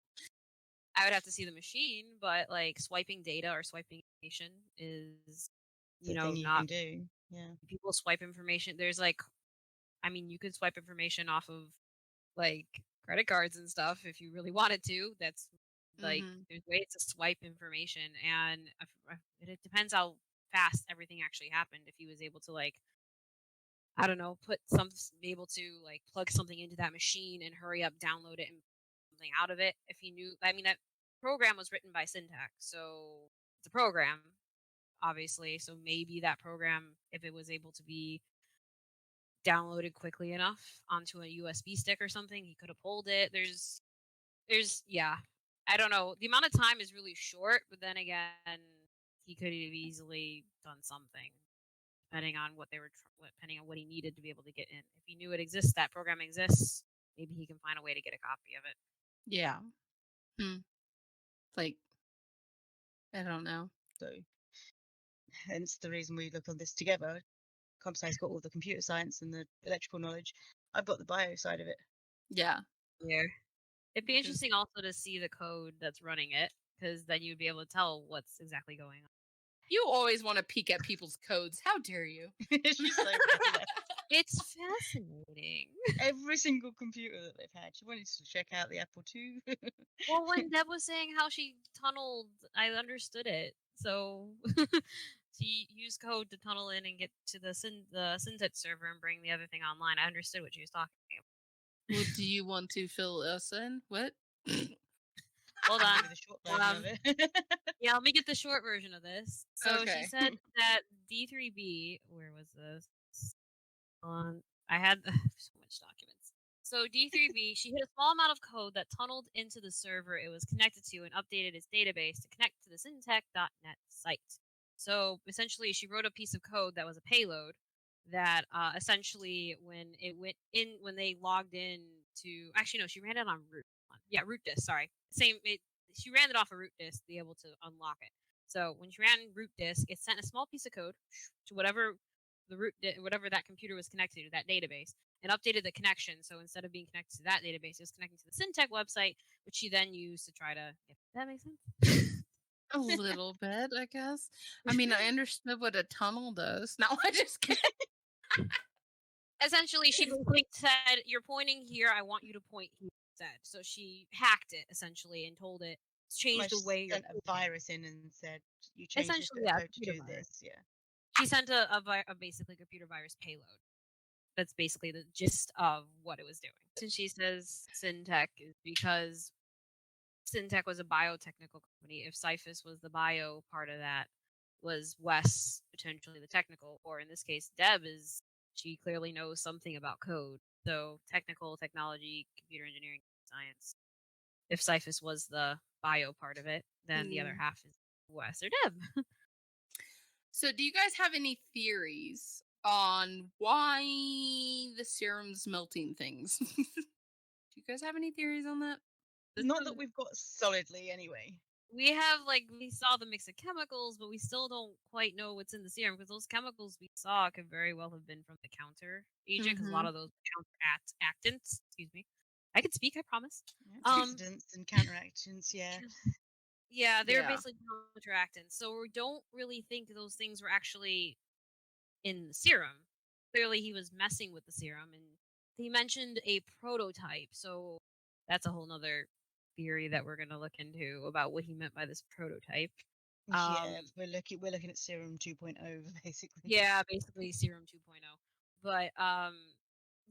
I would have to see the machine, but like swiping data or swiping information is, not. You can do. Yeah. People swipe information. There's like, you could swipe information off of like credit cards and stuff if you really wanted to. That's like, there's ways to swipe information, and it depends how fast everything actually happened. If he was able to like, I don't know, be able to like plug something into that machine and hurry up, download it, and something out of it. If he knew, that program was written by syntax, so it's a program, obviously. So maybe that program, if it was able to be downloaded quickly enough onto a USB stick or something, he could have pulled it. There's, I don't know. The amount of time is really short, but then again, he could have easily done something, depending on depending on what he needed to be able to get in. If he knew it exists, that program exists, maybe he can find a way to get a copy of it. Yeah. Like, I don't know. So, hence the reason we look on this together. CompSci's got all the computer science and the electrical knowledge. I've got the bio side of it. Yeah. Yeah. It'd be interesting also to see the code that's running it, because then you'd be able to tell what's exactly going on. You always want to peek at people's codes. How dare you? She's so bad. It's fascinating. Every single computer that they've had. She wanted to check out the Apple II. Well, when Deb was saying how she tunneled, I understood it. So she used code to tunnel in and get to the Syntet server and bring the other thing online. I understood what she was talking about. Well, do you want to fill us in? What? Hold on. The short version of it. Yeah, let me get the short version of this. So Okay. she said that D3B, where was this? I had so much documents. So D3B, she hit a small amount of code that tunneled into the server it was connected to and updated its database to connect to the syntech.net site. So essentially, she wrote a piece of code that was a payload that essentially, when they logged in to, actually no, she ran it on root. Yeah, root disk. Sorry, she ran it off a root disk to be able to unlock it. So when she ran root disk, it sent a small piece of code to whatever whatever that computer was connected to, that database, and updated the connection. So instead of being connected to that database, it was connecting to the Syntech website, which she then used to try to get. That makes sense. A little bit, I guess. I mean, I understood what a tunnel does. No, I just can't. Essentially, she said, "You're pointing here. I want you to point here." Instead, so she hacked it essentially and told it changed the way sent a virus in and said, "You changed essentially, this yeah, code to do virus. this." Yeah. She sent a basically computer virus payload. That's basically the gist of what it was doing. And she says Syntech is because Syntech was a biotechnical company. If Cyphus was the bio part of that, was Wes potentially the technical, or in this case, Deb she clearly knows something about code. So technical, technology, computer engineering, science. If Cyphus was the bio part of it, then the other half is Wes or Deb. So, do you guys have any theories on why the serum's melting things? Do you guys have any theories on that? Not that we've got solidly, anyway. We saw the mix of chemicals, but we still don't quite know what's in the serum because those chemicals we saw could very well have been from the counter agent because a lot of those counteractants. Excuse me, I can speak. I promise. Antioxidants and counteractants. Yeah. Yeah, they're basically counteractants. So we don't really think those things were actually in the serum. Clearly, he was messing with the serum, and he mentioned a prototype. So that's a whole nother theory that we're going to look into about what he meant by this prototype. Yeah, we're looking at serum 2.0 basically. Yeah, basically serum 2.0. But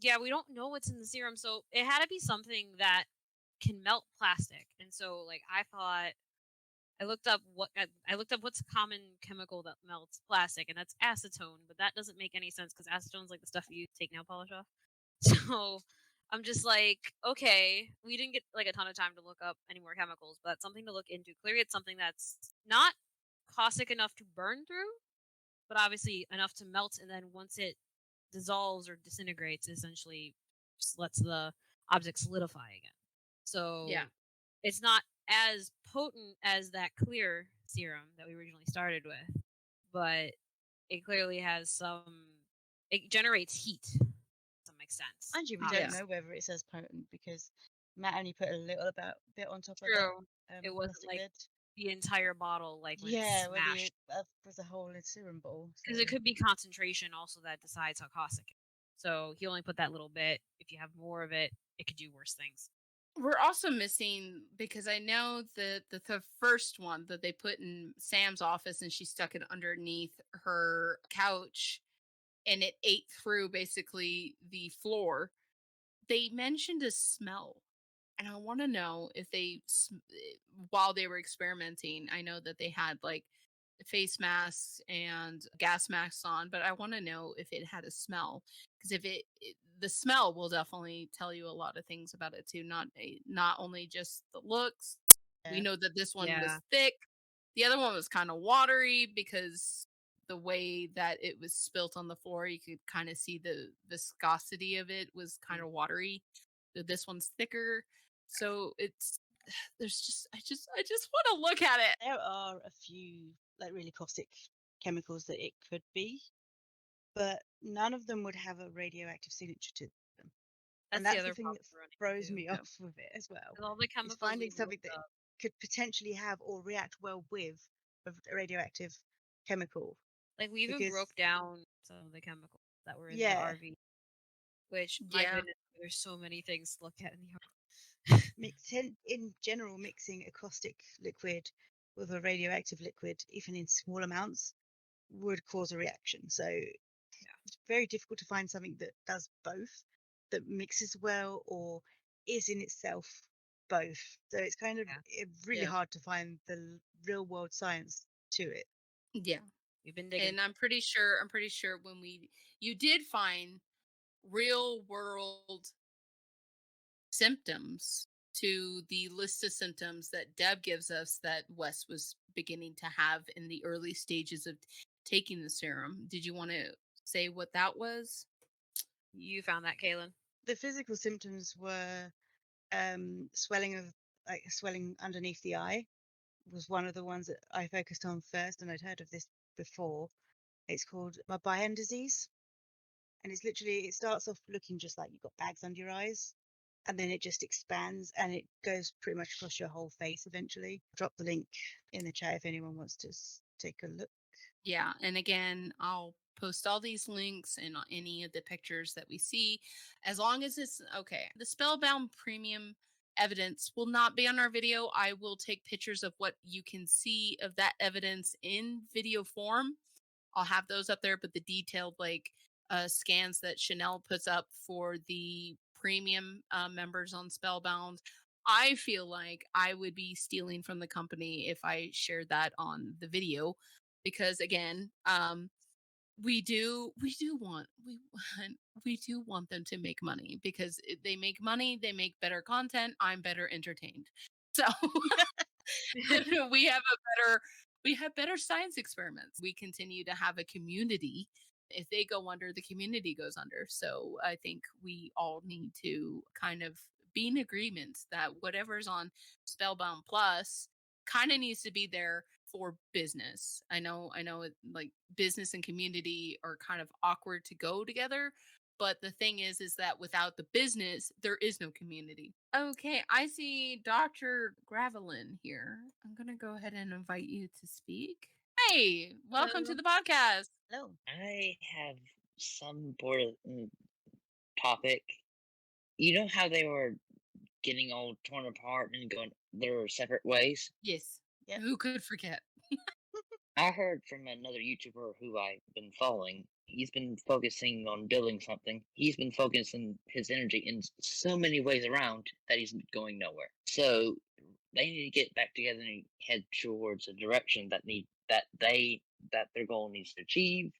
yeah, we don't know what's in the serum, so it had to be something that can melt plastic. And so like I looked up what's a common chemical that melts plastic, and that's acetone. But that doesn't make any sense because acetone's like the stuff you take nail polish off. So I'm just like, okay, we didn't get like a ton of time to look up any more chemicals, but something to look into. Clearly, it's something that's not caustic enough to burn through, but obviously enough to melt, and then once it dissolves or disintegrates, essentially just lets the object solidify again. So Yeah. it's not as potent as that clear serum that we originally started with, but it clearly has it generates heat. That makes sense. And we don't know whether it's as potent because Matt only put a little bit on top of that. It wasn't plastic like lid. the entire bottle, like when Yeah, it's whether smashed. it was a whole serum ball. Because it could be concentration also that decides how caustic it is. So he only put that little bit. If you have more of it, it could do worse things. We're also missing, because I know that the first one that they put in Sam's office and she stuck it underneath her couch and it ate through basically the floor. They mentioned a smell. And I want to know if while they were experimenting, I know that they had like face masks and gas masks on, but I want to know if it had a smell, because if the smell will definitely tell you a lot of things about it too. Not only just the looks. Yeah. We know that this one was thick. The other one was kind of watery because the way that it was spilt on the floor, you could kind of see the viscosity of it was kind of watery. So this one's thicker. So I just want to look at it. There are a few like really caustic chemicals that it could be, but none of them would have a radioactive signature to them. That's the thing that throws me off with it as well. All the chemicals is finding something that could potentially have or react well with a radioactive chemical. Like we even broke down some of the chemicals that were in the RV Which, my Yeah. goodness, there's so many things to look at in the In general, mixing a caustic liquid with a radioactive liquid, even in small amounts, would cause a reaction. So it's very difficult to find something that does both, that mixes well or is in itself both. So it's kind of really Yeah. hard to find the real world science to it. Yeah. We've been digging. And I'm pretty sure when you did find real world symptoms to the list of symptoms that Deb gives us that Wes was beginning to have in the early stages of taking the serum. Did you want to say what that was? You found that, Kaylin. The physical symptoms were swelling underneath the eye was one of the ones that I focused on first, and I'd heard of this before. It's called Badal disease, and it's literally, it starts off looking just like you've got bags under your eyes, and then it just expands and it goes pretty much across your whole face eventually. Drop the link in the chat if anyone wants to take a look. Yeah, and again, I'll post all these links and any of the pictures that we see, as long as it's okay. The Spellbound Premium evidence will not be on our video. I will take pictures of what you can see of that evidence in video form. I'll have those up there, but the detailed scans that Chanel puts up for the premium members on Spellbound, I feel like I would be stealing from the company if I shared that on the video, because again, we do want them to make money, because if they make money, they make better content, I'm better entertained. So we have better science experiments. We continue to have a community. If they go under, the community goes under. So I think we all need to kind of be in agreement that whatever's on Spellbound Plus kind of needs to be there for business. I know like business and community are kind of awkward to go together, but the thing is that without the business, there is no community. Okay, I see Dr. Gravelin here. I'm going to go ahead and invite you to speak. Hey, welcome to the podcast. Hello. I have some important topic. You know how they were getting all torn apart and going their separate ways? Yes. Yep. Who could forget? I heard from another YouTuber who I've been following. He's been focusing on building something. He's been focusing his energy in so many ways around that he's going nowhere. So they need to get back together and head towards a direction that their goal needs to achieve.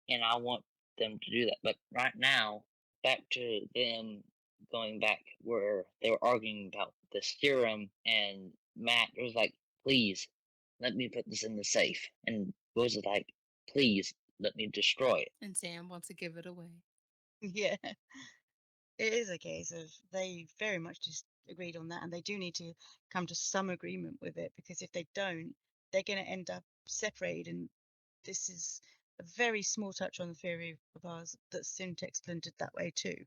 And I want them to do that. But right now, back to them going back where they were arguing about the serum, and Matt was like, please let me put this in the safe. And Rose was like, please let me destroy it. And Sam wants to give it away. Yeah. It is a case of they very much just agreed on that, and they do need to come to some agreement with it, because if they don't, they're going to end up separated. And this is a very small touch on the theory of ours that Syntex splintered that way too.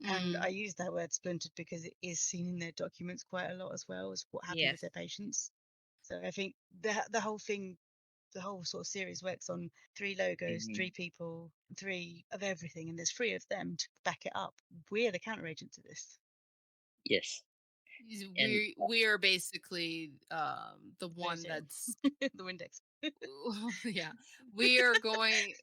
And I use that word splintered because it is seen in their documents quite a lot as well as what happened with their patients. So I think the whole thing, the whole sort of series works on 3 logos, 3 people, 3 of everything, and there's 3 of them to back it up. We're the counteragent to this. Yes. We are basically the one that's the Windex. yeah. We are going.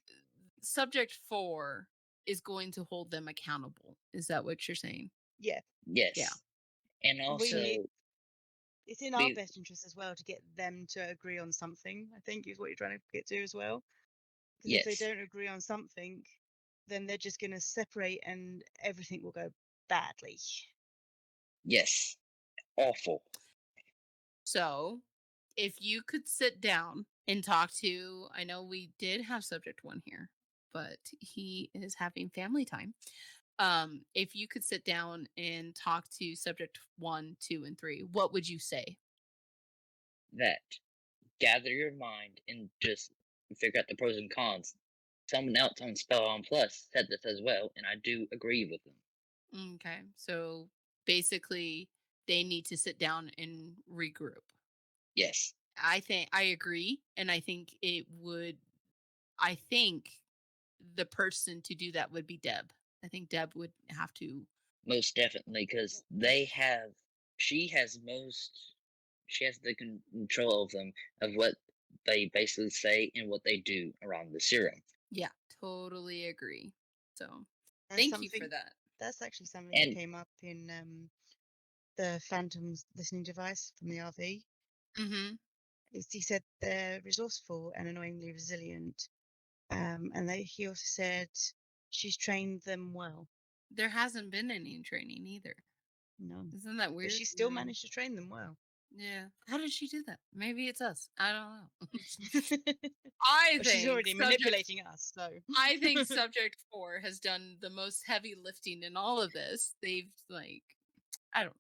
Subject 4 is going to hold them accountable. Is that what you're saying? Yeah. Yes. Yeah. And also, it's in our best interest as well to get them to agree on something, I think, is what you're trying to get to as well. Because if they don't agree on something, then they're just going to separate and everything will go badly. Yes. Awful. So, if you could sit down and talk to, I know we did have subject 1 here, but he is having family time. If you could sit down and talk to subject 1, 2, and 3, what would you say? That gather your mind and just figure out the pros and cons. Someone else on Spellbound Plus said this as well, and I do agree with them. Okay, so basically, they need to sit down and regroup. Yes. I agree, and I think the person to do that would be Deb I think Deb would have to. Most definitely, because she has the control of them, of what they basically say and what they do around the serum. Yeah, totally agree. So That's thank you for something- that. That's actually something And- that came up in the Phantom's listening device from the RV. Mm-hmm. He said they're resourceful and annoyingly resilient. And he also said she's trained them well. There hasn't been any training either. No. Isn't that weird? But she still managed to train them well. Yeah. How did she do that? Maybe it's us. I don't know. I Well, think she's already subject, manipulating us, so I think Subject 4 has done the most heavy lifting in all of this. They've I don't know.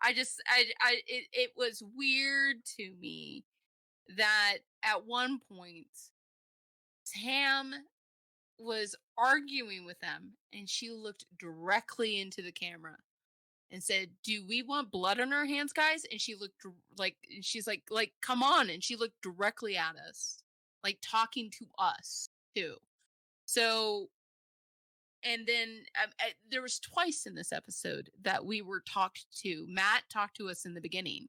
It was weird to me that at one point Tam was arguing with them and she looked directly into the camera and said, "Do we want blood on our hands, guys?" And she looked she's like, "Come on." And she looked directly at us, like talking to us too. So, and then there was twice in this episode that we were talked to. Matt talked to us in the beginning.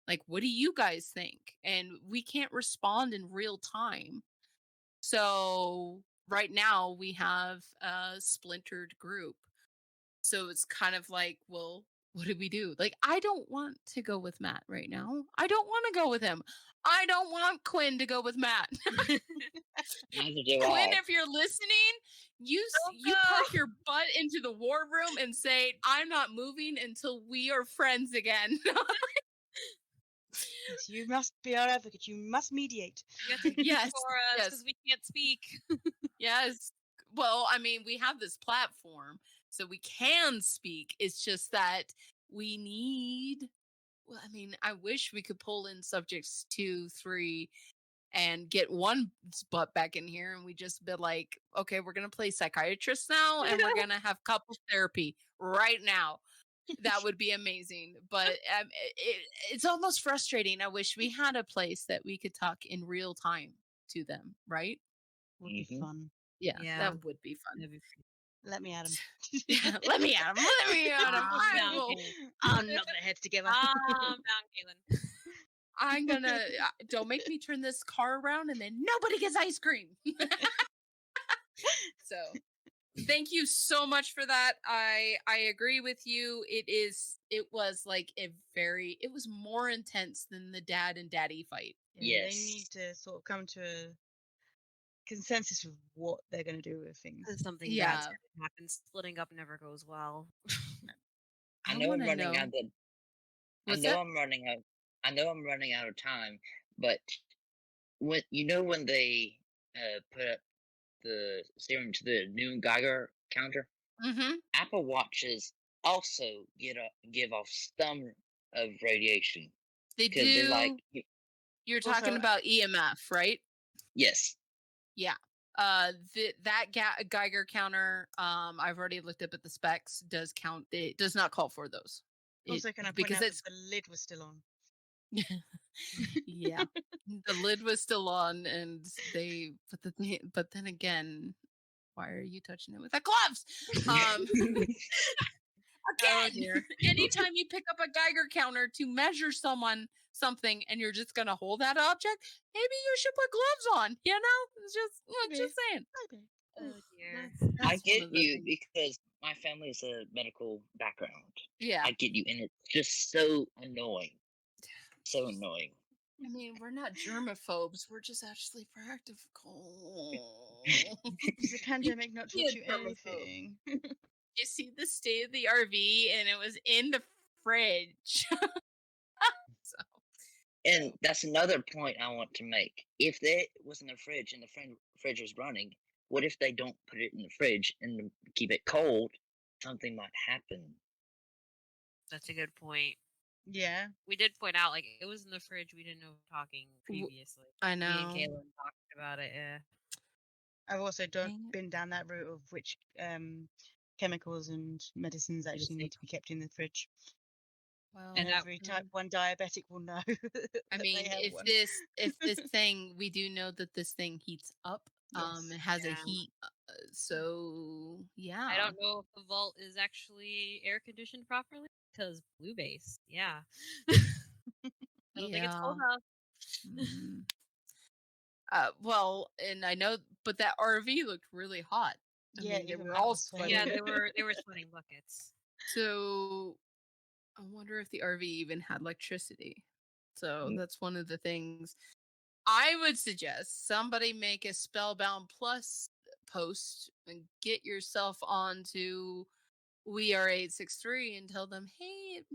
Like, what do you guys think? And we can't respond in real time. So right now we have a splintered group. So it's kind of like, well, what do we do? Like, I don't want to go with Matt right now. I don't want to go with him. I don't want Quinn to go with Matt. Neither do Quinn, I. if you're listening, you park your butt into the war room and say, "I'm not moving until we are friends again." yes, you must be our advocate. You must mediate. You have to speak Yes, for us yes. because we can't speak. Yes. Well, I mean, we have this platform, so we can speak. It's just that we need. Well, I mean, I wish we could pull in subjects 2, 3, and get one butt back in here, and we just be like, okay, we're gonna play psychiatrist now, and we're gonna have couples therapy right now. That would be amazing. But it's almost frustrating. I wish we had a place that we could talk in real time to them, right? Would be Mhm. fun. Yeah, Yeah. that would be fun. That'd be pretty- Let me at him. Yeah, let me at him. Let me at him. Down, I'll knock their heads together. Calm down, Kaylin. I'm gonna don't make me turn this car around and then nobody gets ice cream. So thank you so much for that. I agree with you. It was like it was more intense than the dad and daddy fight. Yeah, Yes. They need to sort of come to a consensus of what they're going to do with things. Something Yeah. bad's gonna happen. Splitting up never goes well. I I know I'm wanna running know. out of I What's know that? I'm running out. I know I'm running out of time, but when they put up the serum to the new Geiger counter, Mm-hmm. Apple Watches also give off some of radiation They because they're do. like, You're talking Also- about EMF, right? yes, Yeah. That Geiger counter, I've already looked up at the specs, does count. It does not call for those. Also, can I point because out it's that the lid was still on? yeah, the lid was still on, and but then again, why are you touching it with the gloves? Oh, Again, dear. anytime you pick up a Geiger counter to measure something, and you're just gonna hold that object, maybe you should put gloves on. You know, it's just saying. Okay. Oh dear. That's I one get of the you things. because my family is a medical background. Yeah, I get you, and it's just so annoying, so annoying. I mean, we're not germaphobes. We're just actually practical. Does the pandemic not be teach a you germaphobe. anything? You see the state of the RV, and it was in the fridge. So And that's another point I want to make. If it was in the fridge and the fridge was running, what if they don't put it in the fridge and keep it cold? Something might happen. That's a good point. Yeah. We did point out, like, it was in the fridge. We didn't know talking previously. I Me and know. Kaylin talked about it. Yeah. I've also Dang it. been down that route of which chemicals and medicines actually Medicine. need to be kept in the fridge. Well, And that- every type 1 diabetic will know. I that mean, they have if one. this thing, we do know that this thing heats up. Yes. It has a Yeah. heat So yeah, I don't know if the vault is actually air conditioned properly because blue base. Yeah. I don't think it's cold enough. Mm. Well, and I know, but that RV looked really hot. I Yeah, mean, they even were Matt all was sweating. Yeah, sweating. they were sweating buckets. So I wonder if the RV even had electricity. So Mm. that's one of the things I would suggest somebody make a Spellbound Plus post and get yourself onto We Are 863 and tell them, hey, it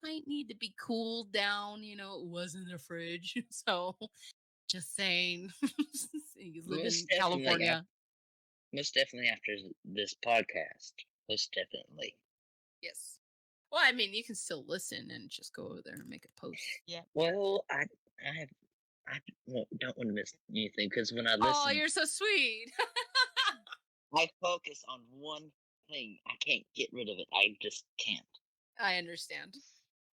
might need to be cooled down. You know, it wasn't a fridge. So just saying, you live in Most definitely, California. most definitely after this podcast. Most definitely. Yes. Well, I mean, you can still listen and just go over there and make a post. Well, I don't want to miss anything because when I Oh, listen, you're so sweet. I focus on one thing. I can't get rid of it. I just can't. I understand.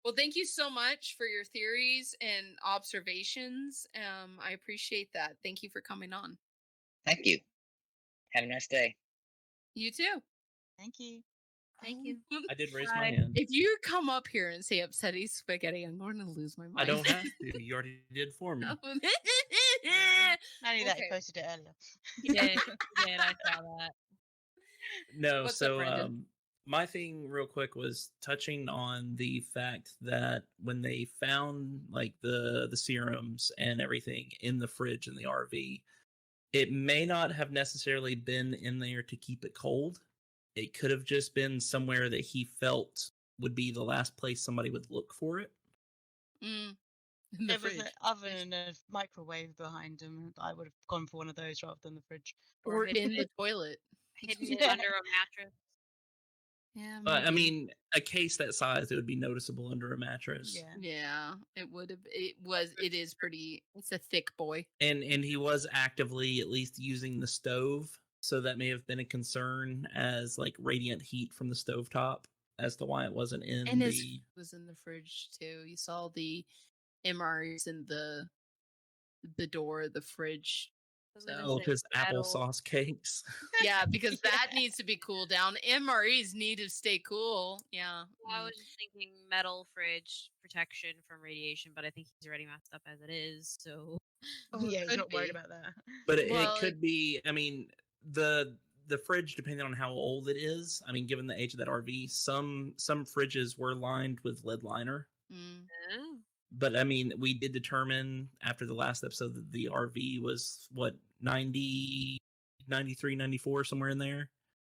Well, thank you so much for your theories and observations. I appreciate that. Thank you for coming on. Thank you. Have a nice day. You too. Thank you. Thank you. I did raise Bye. my hand. If you come up here and say upsetty spaghetti, I'm going to lose my mind. I don't have to. You already did for me. Not only that, Okay. he posted it earlier. He did. He did. I saw that. No, What's up, so Brendan? my thing real quick was touching on the fact that when they found like the serums and everything in the fridge in the RV, it may not have necessarily been in there to keep it cold. It could have just been somewhere that he felt would be the last place somebody would look for it. In the There was fridge. an oven and a microwave behind him. I would have gone for one of those rather than the fridge. Or hidden in the toilet. hidden it Yeah. under a mattress. Yeah, I maybe. mean, a case that size, it would be noticeable under a mattress. Yeah. Yeah, it would have. It is pretty. It's a thick boy. And he was actively at least using the stove, so that may have been a concern as like radiant heat from the stovetop as to why it wasn't in And the it was in the fridge too. You saw the MREs in the door of the fridge. I was gonna So say his metal. applesauce cakes. yeah, because that needs to be cooled down. MREs need to stay cool. Yeah. I was just thinking metal fridge protection from radiation, but I think he's already messed up as it is. So Oh, yeah, he's could not worried be. about that. But it Well, could be, I mean, the fridge, depending on how old it is, I mean, given the age of that RV, some fridges were lined with lead liner. mm, oh, But I mean, we did determine after the last episode that the RV was what 90, 93, 94, somewhere in there.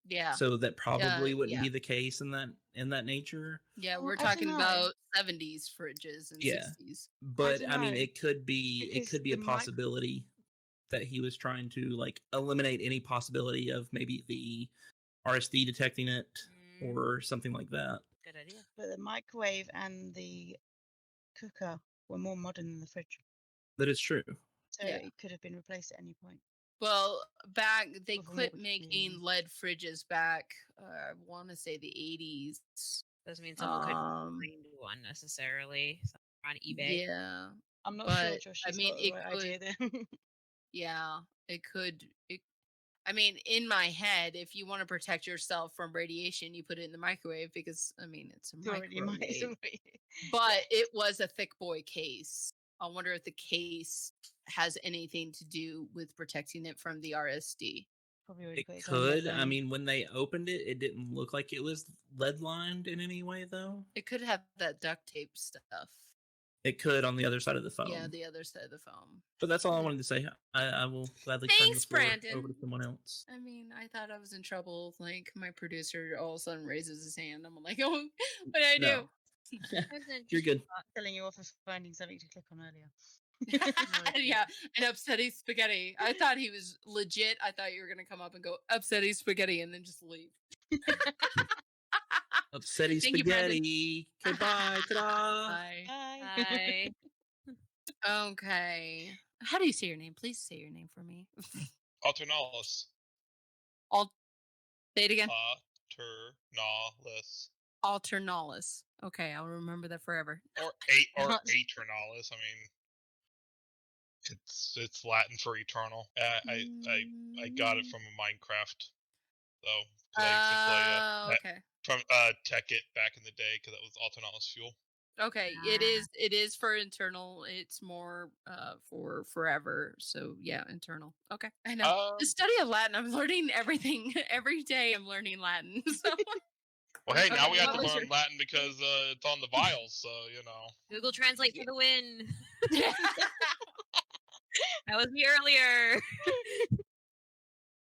yeah. So that probably wouldn't yeah. be the case in that nature. Yeah, Well, we're I talking dunno. about 70s fridges and Yeah. 60s. But I mean, dunno, it could be because a the possibility that he was trying to like eliminate any possibility of maybe the RSD detecting it or something like that. good idea. But the microwave and the cooker were more modern than the fridge. That is true. So Yeah. it could have been replaced at any point. Well, back they With a quit more making clean. lead fridges back. I want to say the 80s. Doesn't mean someone could Um, find one necessarily on eBay. yeah, I'm not but sure, Josh. I She's mean, got the it right could. idea there. Yeah, it could. I mean, in my head, if you want to protect yourself from radiation, you put it in the microwave because I mean it's a It's already microwave. made. But it was a thick boy case. I wonder if the case has anything to do with protecting it from the RSD. Probably already It put its own lead could. I line. mean, when they opened it, it didn't look like it was lead lined in any way, though. It could have that duct tape stuff. It could on the other side of the phone. Yeah, the other side of the foam. But that's all I wanted to say. I will gladly turn Thanks, the floor Brandon. over to someone else. I mean, I thought I was in trouble. Like my producer all of a sudden raises his hand. I'm like, oh, what did I do? No. You're good. Telling you off for finding something to click on earlier. Yeah, and upsetty spaghetti. I thought he was legit. I thought you were gonna come up and go upsetty spaghetti and then just leave. Upsetty Thank you, Brandon. spaghetti. Goodbye. Ta-da. Bye. Bye. Bye. Okay. How do you say your name? Please say your name for me. Alternalis. Say it again. Alternalis. Alternalis. Okay, I'll remember that forever. Or Aternalis. I mean, It's Latin for eternal. I got it from a Minecraft, though. 'Cause I used to play Okay. from Tech It back in the day because that was Autonomous Fuel. Okay, it is for internal. It's more for forever. So yeah, internal. Okay. I know. The study of Latin, I'm learning everything every day. I'm learning Latin. So Well, hey, now Okay, we have what to was learn your- Latin because it's on the vials, so you know. Google Translate for the win. That was me earlier.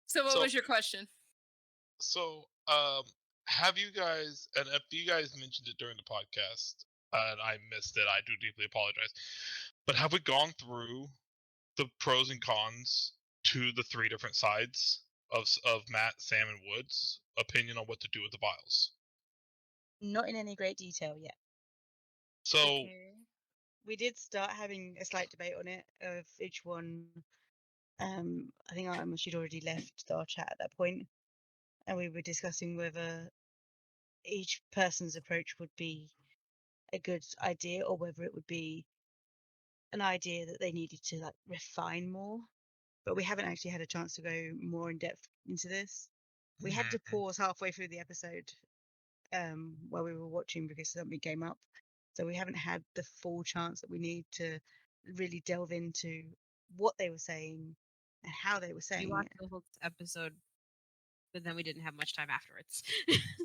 So what So- was your question? So, have you guys, and if you guys mentioned it during the podcast, and I missed it, I do deeply apologize. But have we gone through the pros and cons to the 3 different sides of Matt, Sam, and Wood's opinion on what to do with the vials? Not in any great detail yet. So, We did start having a slight debate on it of each one. I think she'd already left our chat at that point, and we were discussing whether each person's approach would be a good idea or whether it would be an idea that they needed to like refine more. But we haven't actually had a chance to go more in depth into this. We had to pause halfway through the episode while we were watching because something came up. So we haven't had the full chance that we need to really delve into what they were saying and how they were We saying watched it. the whole episode, but then we didn't have much time afterwards.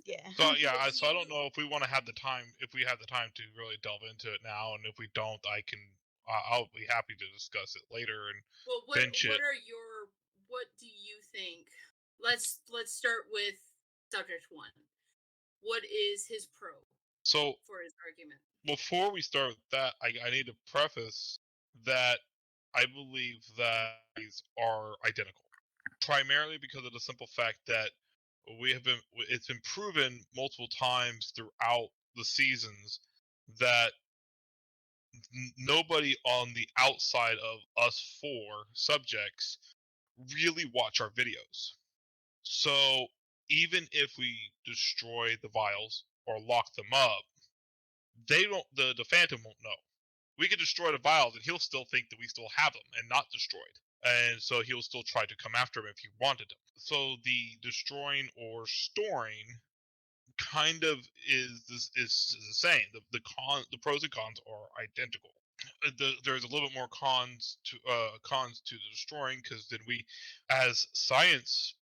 Yeah. so yeah, so I don't know if we want to have the time, if we have the time to really delve into it now, and if we don't, I'll be happy to discuss it later. And Well, what do you think? Let's start with subject 1. What is his pro so for his argument? before we start with that, I need to preface that I believe that these are identical, primarily because of the simple fact that it's been proven multiple times throughout the seasons that nobody on the outside of us 4 subjects really watch our videos. So even if we destroy the vials or lock them up, they don't. The Phantom won't know. We could destroy the vials, and he'll still think that we still have them and not destroyed, and so he'll still try to come after him if he wanted them. So the destroying or storing kind of is the same. The pros and cons are identical. There's a little bit more cons to the destroying, because then we, as science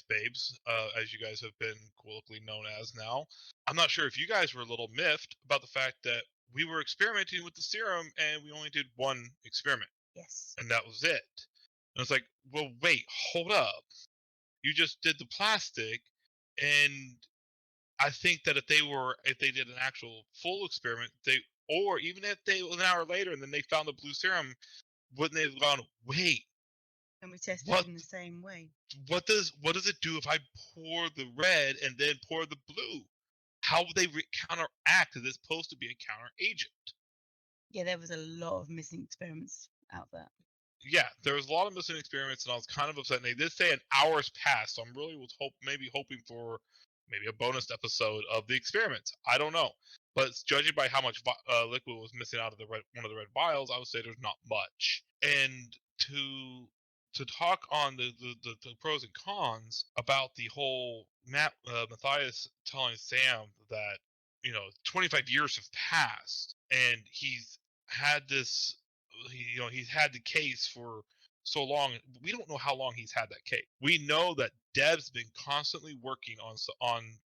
babes, as you guys have been colloquially known as now, I'm not sure if you guys were a little miffed about the fact that we were experimenting with the serum and we only did 1 experiment. Yes. And that was it. And it's like, well, wait, hold up. You just did the plastic, and I think that if they did an actual full experiment, or even if they an hour later and then they found the blue serum, wouldn't they have gone, wait, And we tested What? it in the same way. what does it do if I pour the red and then pour the blue? How would they counteract? Is this supposed to be a counter agent? Yeah, there was a lot of missing experiments out there. Yeah, there was a lot of missing experiments, and I was kind of upset. And they did say an hour's passed, so I'm really hoping for maybe a bonus episode of the experiments. I don't know, but judging by how much liquid was missing out of one of the red vials, I would say there's not much. And to talk on the pros and cons about the whole Matthias telling Sam that 25 years have passed and he's had this he's had the case for so long. We don't know how long he's had that case. We know that Deb's been constantly working on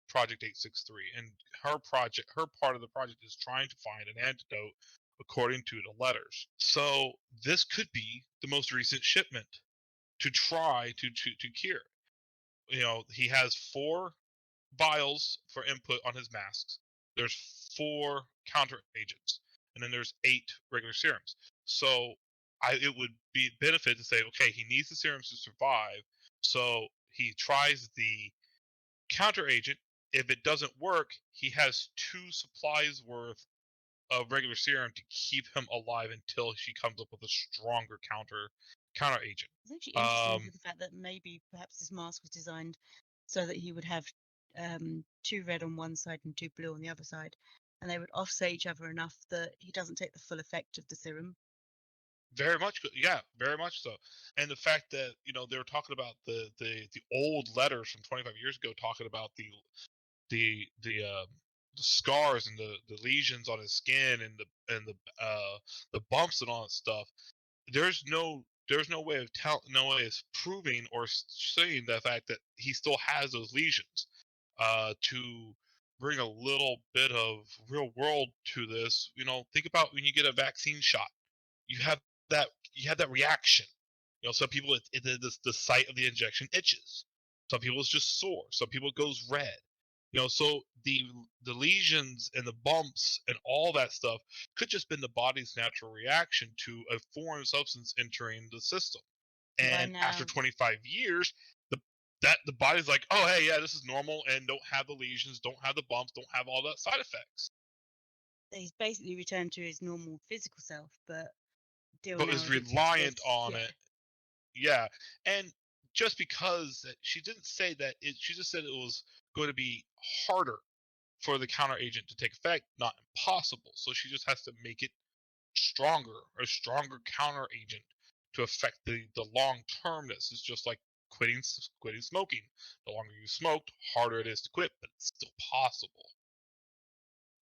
Project 863, and her part of the project is trying to find an antidote according to the letters. So this could be the most recent shipment to try to cure. He has 4 vials for input on his masks. There's 4 counter agents, and then there's 8 regular serums. So it would be benefit to say, okay, he needs the serums to survive, so he tries the counter agent. If it doesn't work, he has 2 supplies worth of regular serum to keep him alive until she comes up with a stronger counter agent. It's actually interesting the fact that maybe perhaps this mask was designed so that he would have 2 red on one side and 2 blue on the other side, and they would offset each other enough that he doesn't take the full effect of the serum. Very much, yeah, very much so. And the fact that they were talking about the old letters from 25 years ago, talking about the scars and the lesions on his skin and the bumps and all that stuff. There's no way of no way of proving or saying the fact that he still has those lesions. To bring a little bit of real world to this, think about when you get a vaccine shot, you have that reaction. Some people the site of the injection itches. Some people it's just sore. Some people it goes red. So the lesions and the bumps and all that stuff could just been the body's natural reaction to a foreign substance entering the system. And after 25 years, the body's like, oh hey, yeah, this is normal, and don't have the lesions, don't have the bumps, don't have all that side effects. He's basically returned to his normal physical self, but is reliant on it. Yeah, and just because she didn't say that, she just said it was going to be harder for the counter agent to take effect, not impossible. So she just has to make it stronger, a stronger counter agent to affect the long termness. It's just like quitting smoking. The longer you smoked, harder it is to quit, but it's still possible.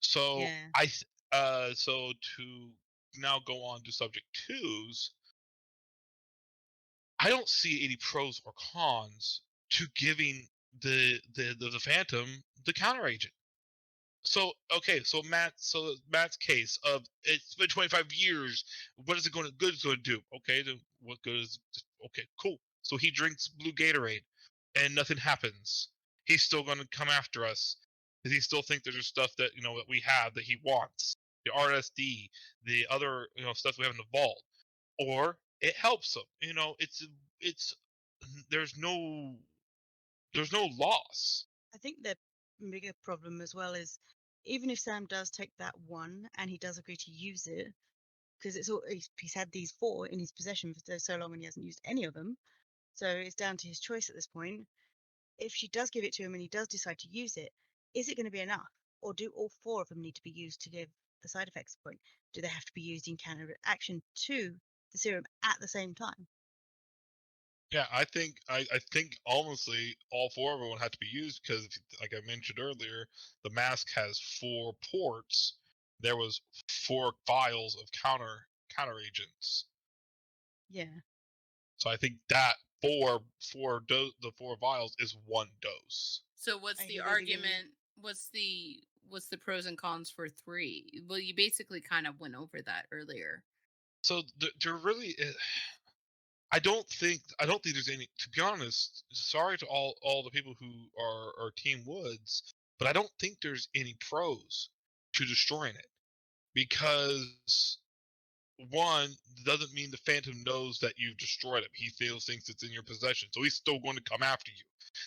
So so to now go on to subject 2's, I don't see any pros or cons to giving the Phantom the counter agent. So Matt's case of it's been 25 years. What is it going to do? Okay, what good is? Okay, cool. So he drinks blue Gatorade, and nothing happens. He's still going to come after us because he still thinks there's stuff that that we have that he wants. The RSD, the other stuff we have in the vault, or it helps him. It's there's no loss. I think the bigger problem as well is, even if Sam does take that one and he does agree to use it, because he's had these 4 in his possession for so long and he hasn't used any of them, so it's down to his choice at this point. If she does give it to him and he does decide to use it, is it going to be enough, or do all 4 of them need to be used to give the side effects point? Do they have to be used in counter-reaction to the serum at the same time? Yeah, I think honestly all 4 of them would have to be used, because like I mentioned earlier, the mask has 4 ports. There was 4 vials of counter agents. Yeah. So I think that the 4 vials is 1 dose. So what's the argument? What's the pros and cons for 3? Well, you basically kind of went over that earlier. So there really is. I don't think there's any, to be honest. Sorry to all the people who are Team Woods, but I don't think there's any pros to destroying it, because one, doesn't mean the Phantom knows that you've destroyed him. He still thinks it's in your possession, so he's still going to come after you.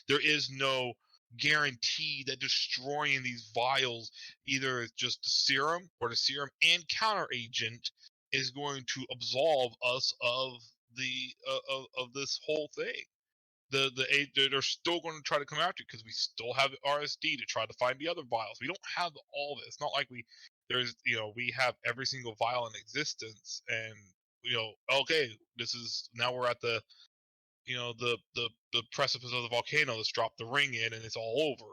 There is no guarantee that destroying these vials, either just the serum or the serum and counter agent, is going to absolve us of the of this whole thing. They're still going to try to come after you, because we still have RSD to try to find the other vials. We don't have all this. It's not like we have every single vial in existence, and okay, this is now we're at the the precipice of the volcano. Let's drop the ring in and it's all over.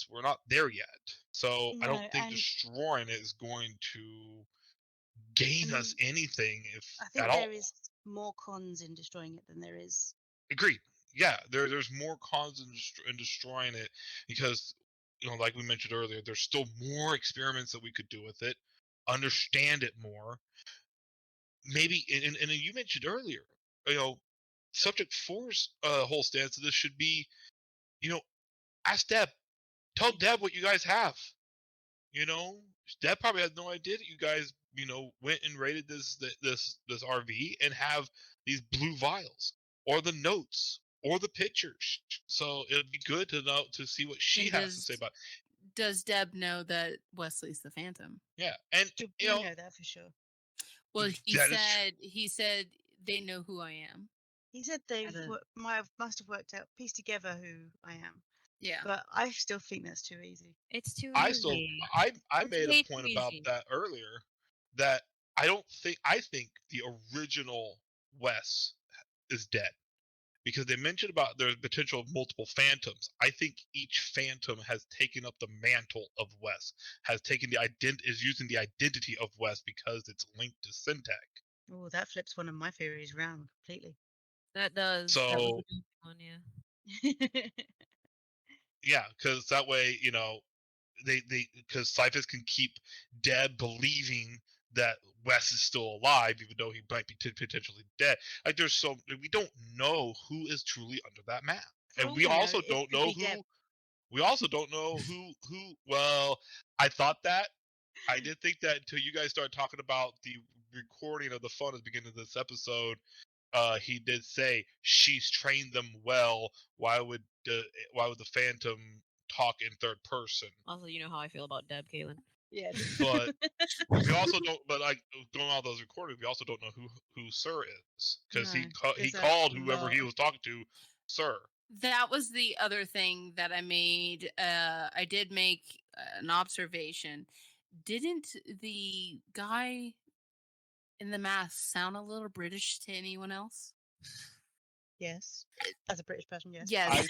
We're not there yet. So I don't think destroying it is going to gain us anything, I think at all. there is more cons in destroying it than there is. Agreed. Yeah, there's more cons in destroying it, because like we mentioned earlier, there's still more experiments that we could do with it, understand it more. Maybe, and you mentioned earlier, subject 4's whole stance of this should be, ask Deb, tell Deb what you guys have. Deb probably has no idea that you guys went and raided this RV and have these blue vials, or the notes, or the pictures. So it'd be good to know, to see what she has to say about it. Does Deb know that Wesley's the Phantom? Yeah, and we know that for sure. Well, he said they know who I am. He said they must have worked out, pieced together who I am. Yeah, but I still think that's too easy. It's too I easy. I made a point about that earlier, that I think the original Wes is dead. Because they mentioned about there's potential of multiple phantoms. I think each phantom has taken up the mantle of Wes, has taken is using the identity of Wes because it's linked to Syntac. Oh, that flips one of my theories round completely. That does. That was So a good one, yeah. yeah, because that way, they because Cyphers can keep Deb believing that Wes is still alive, even though he might be potentially dead. Like we don't know who is truly under that map, For and all we we know, also it don't could know be who. Deb. We also don't know who. Well, I thought that. I did think that until you guys started talking about the recording of the phone at the beginning of this episode. He did say she's trained them well. Why would the Phantom talk in third person? Also, you know how I feel about Deb, Kaylin. Yeah. But we also don't. But like going all those recordings, we also don't know who Sir is because he No, there's a called whoever lot. he was talking to Sir. That was the other thing that I made. I did make an observation. Didn't the guy in the mask sound a little British to anyone else? Yes. As a British person, yes. Yes.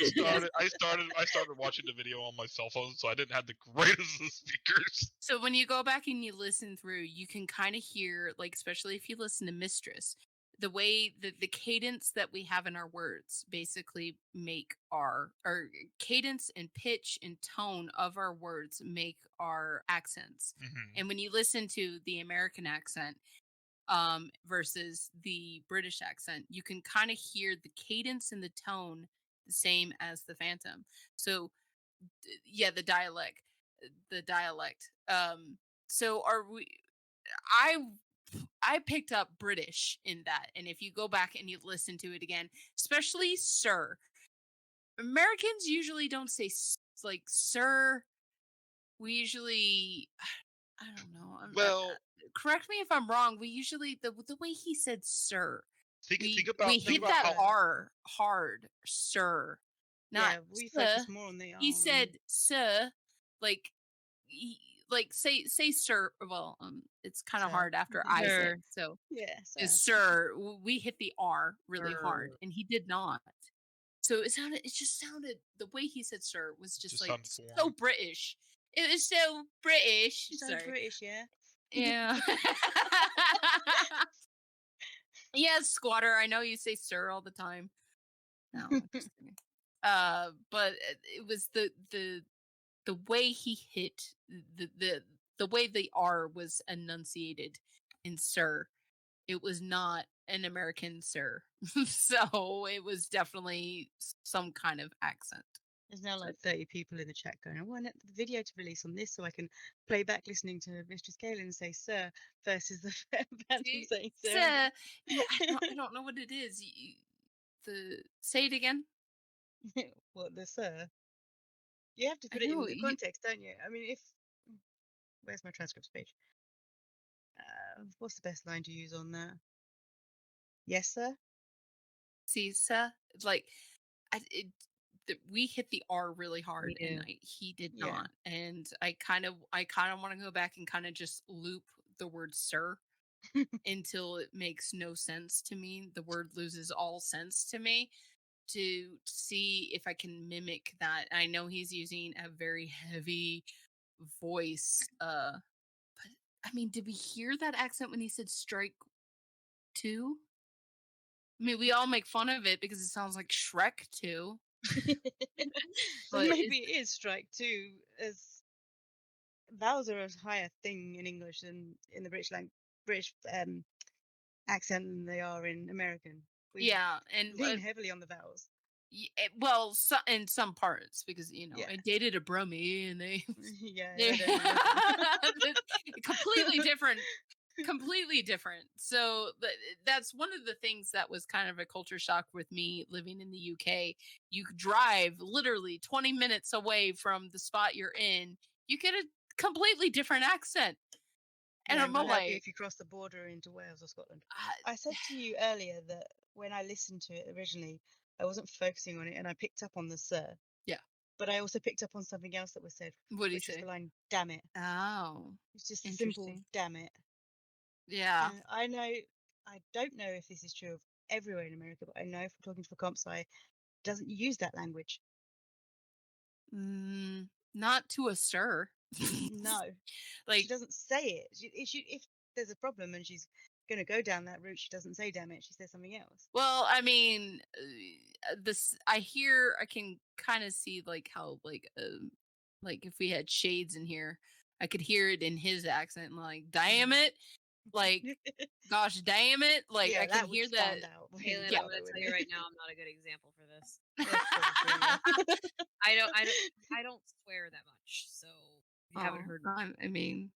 I started watching the video on my cell phone, so I didn't have the greatest of speakers. So when you go back and you listen through, you can kind of hear, like, especially if you listen to Mistress, the way the cadence that we have in our words basically make our cadence and pitch and tone of our words make our accents. Mm-hmm. And when you listen to the American accent versus the British accent, you can kind of hear the cadence and the tone the same as the Phantom. So yeah, the dialect. So are we? I picked up British in that, and if you go back and you listen to it again, especially Sir, Americans usually don't say like Sir. We usually, I don't know. Well, correct me if I'm wrong. We usually the way he said Sir. Think we about hit about that how R hard, Sir. Not Yeah, we sir. focus more on the R. He said Sir, like say Sir. Well, it's kind of Sir. hard after I Sir. said so. Yeah, Sir, we hit the R really hard, Sir. and he did not. So it just sounded, the way he said Sir was just like sounded so foreign. British. It was so British. So Sorry. British, yeah. Yeah. Yes, Squatter. I know you say Sir all the time. No, I'm just kidding. But it was the way he hit the way the R was enunciated in Sir. It was not an American Sir. So it was definitely some kind of accent. There's now like 30 people in the chat going, I want the video to release on this so I can play back listening to Mistress Kaylin and say Sir versus the Phantom saying Sir. Sir. Yeah, I don't know what it is. Say it again. What, the Sir? You have to I put it in know, the context, don't you? I mean, where's my transcripts page? What's the best line to use on that? Yes, sir. See, sir, like we hit the R really hard, and he did Yeah. not. And I kind of want to go back and kind of just loop the word "sir" until it makes no sense to me. The word loses all sense to me, to see if I can mimic that. I know he's using a very heavy voice, but I mean, did we hear that accent when he said "strike 2"? I mean, we all make fun of it because it sounds like Shrek 2. Well, But maybe it is strike 2, as vowels are a higher thing in English than in the British accent than they are in American. We yeah, and lean heavily on the vowels. well, in some parts, because I dated a brummie, and they Yeah, completely different. So that's one of the things that was kind of a culture shock with me living in the UK. You drive literally 20 minutes away from the spot you're in, you get a completely different accent. And I'm happy like, if you cross the border into Wales or Scotland. I said to you earlier that when I listened to it originally, I wasn't focusing on it, and I picked up on the Sir. Yeah. But I also picked up on something else that was said. What do you which say? was the line, damn it. Oh. It's just a simple damn it. Yeah. I know. I don't know if this is true of everywhere in America, but I know from talking to the comp sci, doesn't use that language. Not to a stir. No, Like she doesn't say it. If there's a problem and she's going to go down that route, she doesn't say "damn it." She says something else. well, I mean, this I can kind of see like how like if we had shades in here, I could hear it in his accent, like damn it, like gosh damn it, like Yeah, I that can would hear that. stand out. Kaylin, Yeah. I'm gonna tell you right now, I'm not a good example for this. That's probably, yeah. I don't swear that much, so you haven't heard. I mean,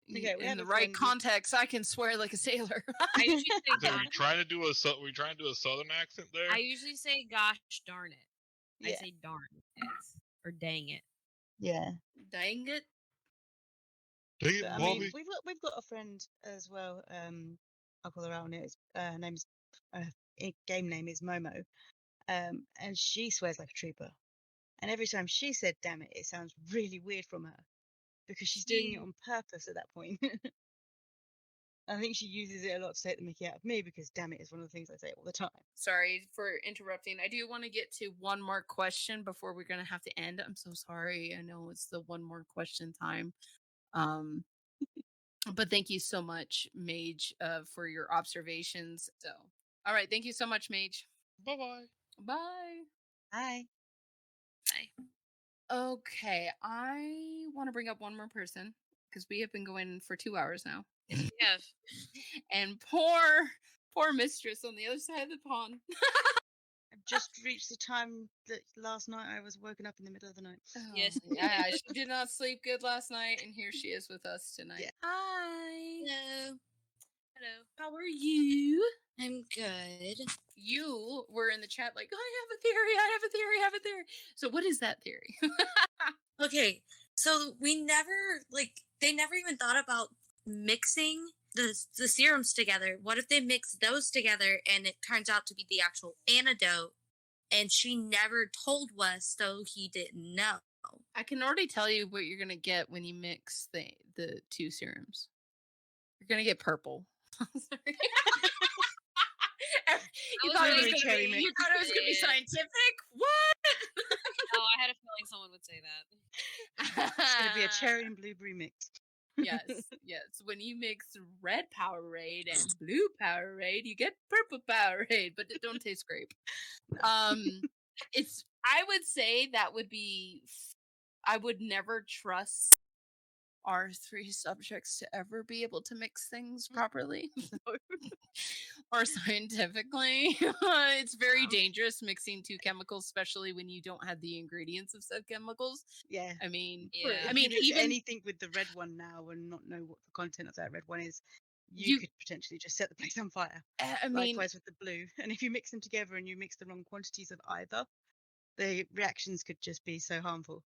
Okay, we in have the a right friend who- context, I can swear like a sailor. I usually say So gosh. we trying to do a southern accent there? I usually say gosh darn it. I Yeah. say darn it or dang it. Yeah. Dang it. Dang it, But, I Bobby. mean, we've got a friend as well. I'll call her out on it. Her name's game name is Momo. And she swears like a trooper. And every time she said "damn it," it sounds really weird from her because she's doing it on purpose at that point. I think she uses it a lot to take the mickey out of me because "damn it" is one of the things I say all the time. Sorry for interrupting. I do want to get to one more question before we're gonna have to end. I'm so sorry. I know it's the one more question time. But thank you so much, Mage, for your observations. So, all right, thank you so much, Mage. Bye-bye. Bye. Hi. Okay, I want to bring up one more person because we have been going for 2 hours now. Yes. And poor mistress on the other side of the pond. I've just reached the time that last night I was woken up in the middle of the night. Yes. Yeah, she did not sleep good last night, and here she is with us tonight. Yeah. Hi. Hello. Hello. How are you? I'm good. You were in the chat like, I have a theory. So what is that theory? Okay, so we never they never even thought about mixing the serums together. What if they mix those together and it turns out to be the actual antidote? And she never told Wes, so he didn't know. I can already tell you what you're gonna get when you mix the two serums. You're gonna get purple. Sorry. You thought it was gonna be scientific? What? Oh, I had a feeling someone would say that. It's going to be a cherry and blueberry mix. Yes. When you mix red Powerade and blue Powerade, you get purple Powerade, but it don't taste great. It's. I would say that would be. I would never trust our three subjects to ever be able to mix things properly or scientifically. It's very dangerous mixing two chemicals, especially when you don't have the ingredients of said chemicals. Yeah. I mean, Yeah. I mean, If you mix even anything with the red one now and not know what the content of that red one is, you could potentially just set the place on fire. I mean, Likewise with the blue. And if you mix them together and you mix the wrong quantities of either, the reactions could just be so harmful.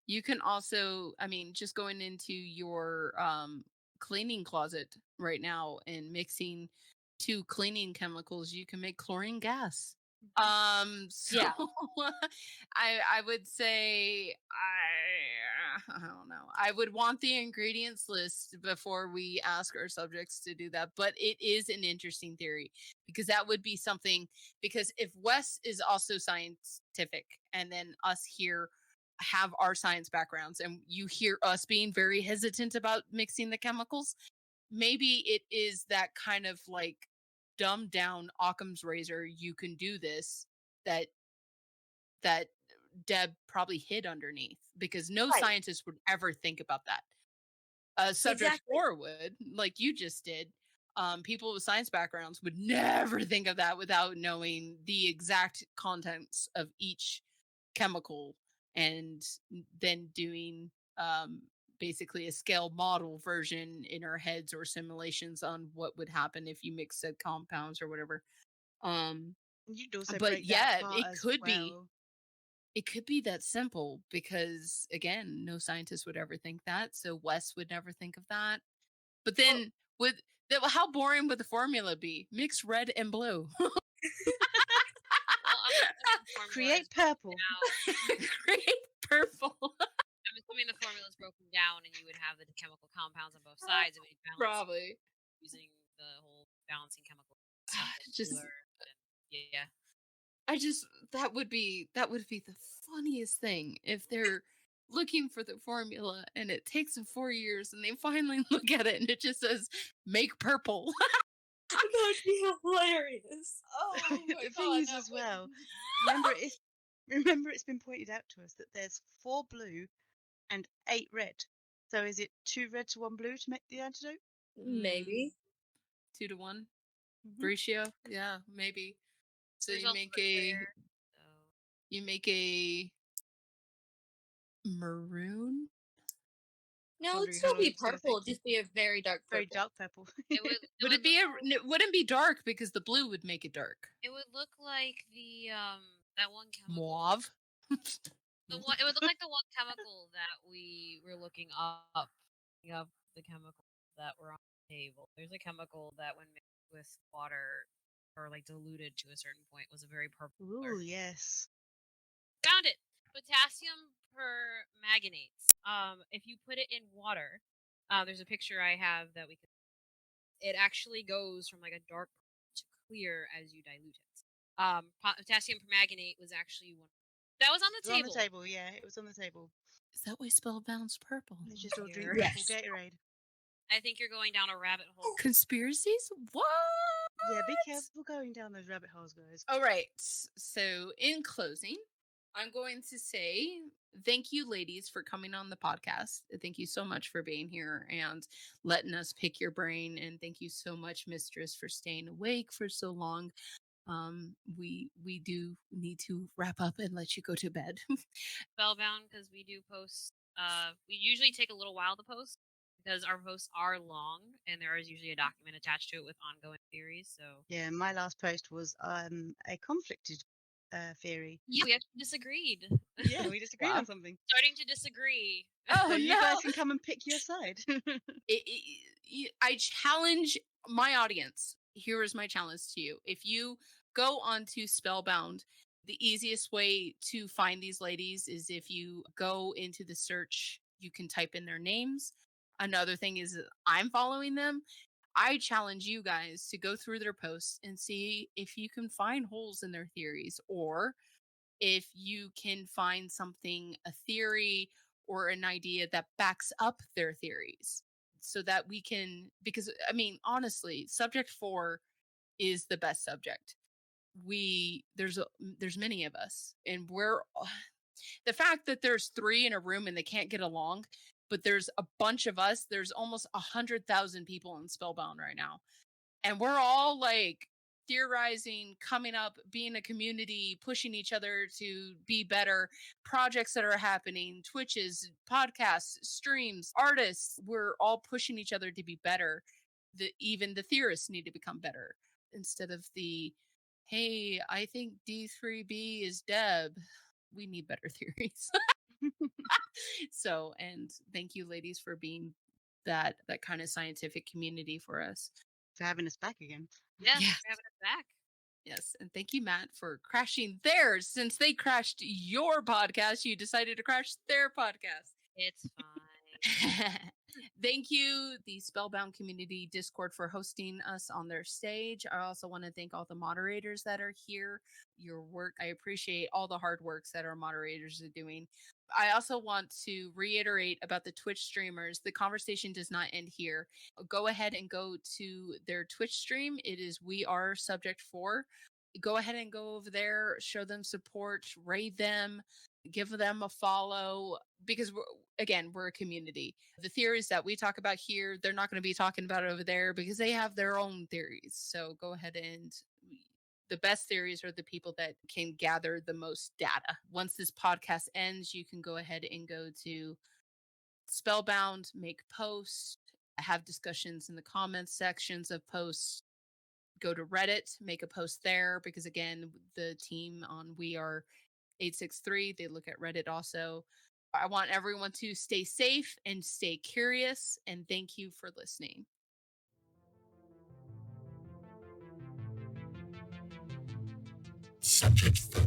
you can also, I mean, just going into your cleaning closet right now and mixing two cleaning chemicals, you can make chlorine gas. So Yeah. I would say I don't know. I would want the ingredients list before we ask our subjects to do that, but it is an interesting theory because that would be something, because if Wes is also scientific and then us here have our science backgrounds and you hear us being very hesitant about mixing the chemicals, maybe it is that kind of like dumbed down Occam's razor, you can do this, that Deb probably hid underneath, because no Right. scientist would ever think about that. Subject Exactly. 4 would, like you just did. People with science backgrounds would never think of that without knowing the exact contents of each chemical and then doing basically a scale model version in our heads or simulations on what would happen if you mix said compounds or whatever. You'd also But break yeah, that apart it as could be. well. It could be that simple because, again, no scientist would ever think that. So Wes would never think of that. But then, how boring would the formula be? Mix red and blue. Well, I'm assuming the formula Create is broken purple. down. Create purple. I'm assuming the formula is broken down, and you would have the chemical compounds on both sides. It would be balanced. Probably. using the whole balancing chemical stuff. Just- yeah. that would be the funniest thing if they're looking for the formula and it takes them 4 years and they finally look at it and it just says make purple. That would be hilarious. Oh The thing is as well, remember it's been pointed out to us that there's 4 blue and 8 red. So is it 2 red to 1 blue to make the antidote? Maybe. 2 to 1 Mhm. ratio. Yeah, maybe. So There's you also make the a clear, maroon. No, Wondering it'd still how long be it's gonna purple. take you. Just be a very dark purple. Very dark purple. it would Would it be it wouldn't be dark because the blue would make it dark. It would look like the that one chemical. Mauve. It would look like the one chemical that we were looking up. Of the chemical that were on the table. There's a chemical that when mixed with water or like diluted to a certain point was a very purple color. Ooh, yes. Found it. Potassium permanganate. If you put it in water, there's a picture I have that we can. It actually goes from like a dark to clear as you dilute it. Potassium permanganate was actually one that was on It the was table. on the table, yeah. It was on the table. Is that why Spellbound's purple? They just all drink Yes. purple Gatorade. I think you're going down a rabbit hole. Conspiracies? What? Yeah, be careful going down those rabbit holes, guys. All right. So, in closing, I'm going to say thank you, ladies, for coming on the podcast. Thank you so much for being here and letting us pick your brain. And thank you so much, Mistress, for staying awake for so long. We do need to wrap up and let you go to bed. Spellbound because we do post. We usually take a little while to post because our posts are long and there is usually a document attached to it with ongoing theories. So Yeah, my last post was a conflicted theory. yeah, we actually disagreed. Yeah, we disagreed Wow. on something. Starting to disagree. Oh, So you no. guys can come and pick your side. I challenge my audience. Here is my challenge to you. If you go onto Spellbound, the easiest way to find these ladies is if you go into the search, you can type in their names. Another thing is that I'm following them. I challenge you guys to go through their posts and see if you can find holes in their theories or if you can find something, a theory or an idea that backs up their theories so that we can, because I mean, honestly, subject 4 is the best subject. There's many of us and the fact that there's 3 in a room and they can't get along, but there's a bunch of us, there's almost 100,000 people in Spellbound right now. And we're all like theorizing, coming up, being a community, pushing each other to be better, projects that are happening, Twitches, podcasts, streams, artists, we're all pushing each other to be better. Even the theorists need to become better instead of the, hey, I think D3B is Deb. We need better theories. So, and thank you ladies for being that kind of scientific community for us. For having us back again. Yeah, Yes. we're having it back. Yes, and thank you, Matt, for crashing theirs. Since they crashed your podcast, you decided to crash their podcast. It's fine. Thank you, the Spellbound Community Discord, for hosting us on their stage. I also want to thank all the moderators that are here. Your work, I appreciate all the hard works that our moderators are doing. I also want to reiterate about the Twitch streamers. The conversation does not end here. Go ahead and go to their Twitch stream. It is We Are Subject 4. Go ahead and go over there, show them support, raid them, give them a follow, because we're a community. The theories that we talk about here, they're not going to be talking about it over there because they have their own theories. So go ahead and the best theories are the people that can gather the most data. Once this podcast ends, you can go ahead and go to Spellbound, make posts, have discussions in the comments sections of posts. Go to Reddit, make a post there, because again, the team on We Are 863, they look at Reddit also. I want everyone to stay safe and stay curious, and thank you for listening. Subject 4.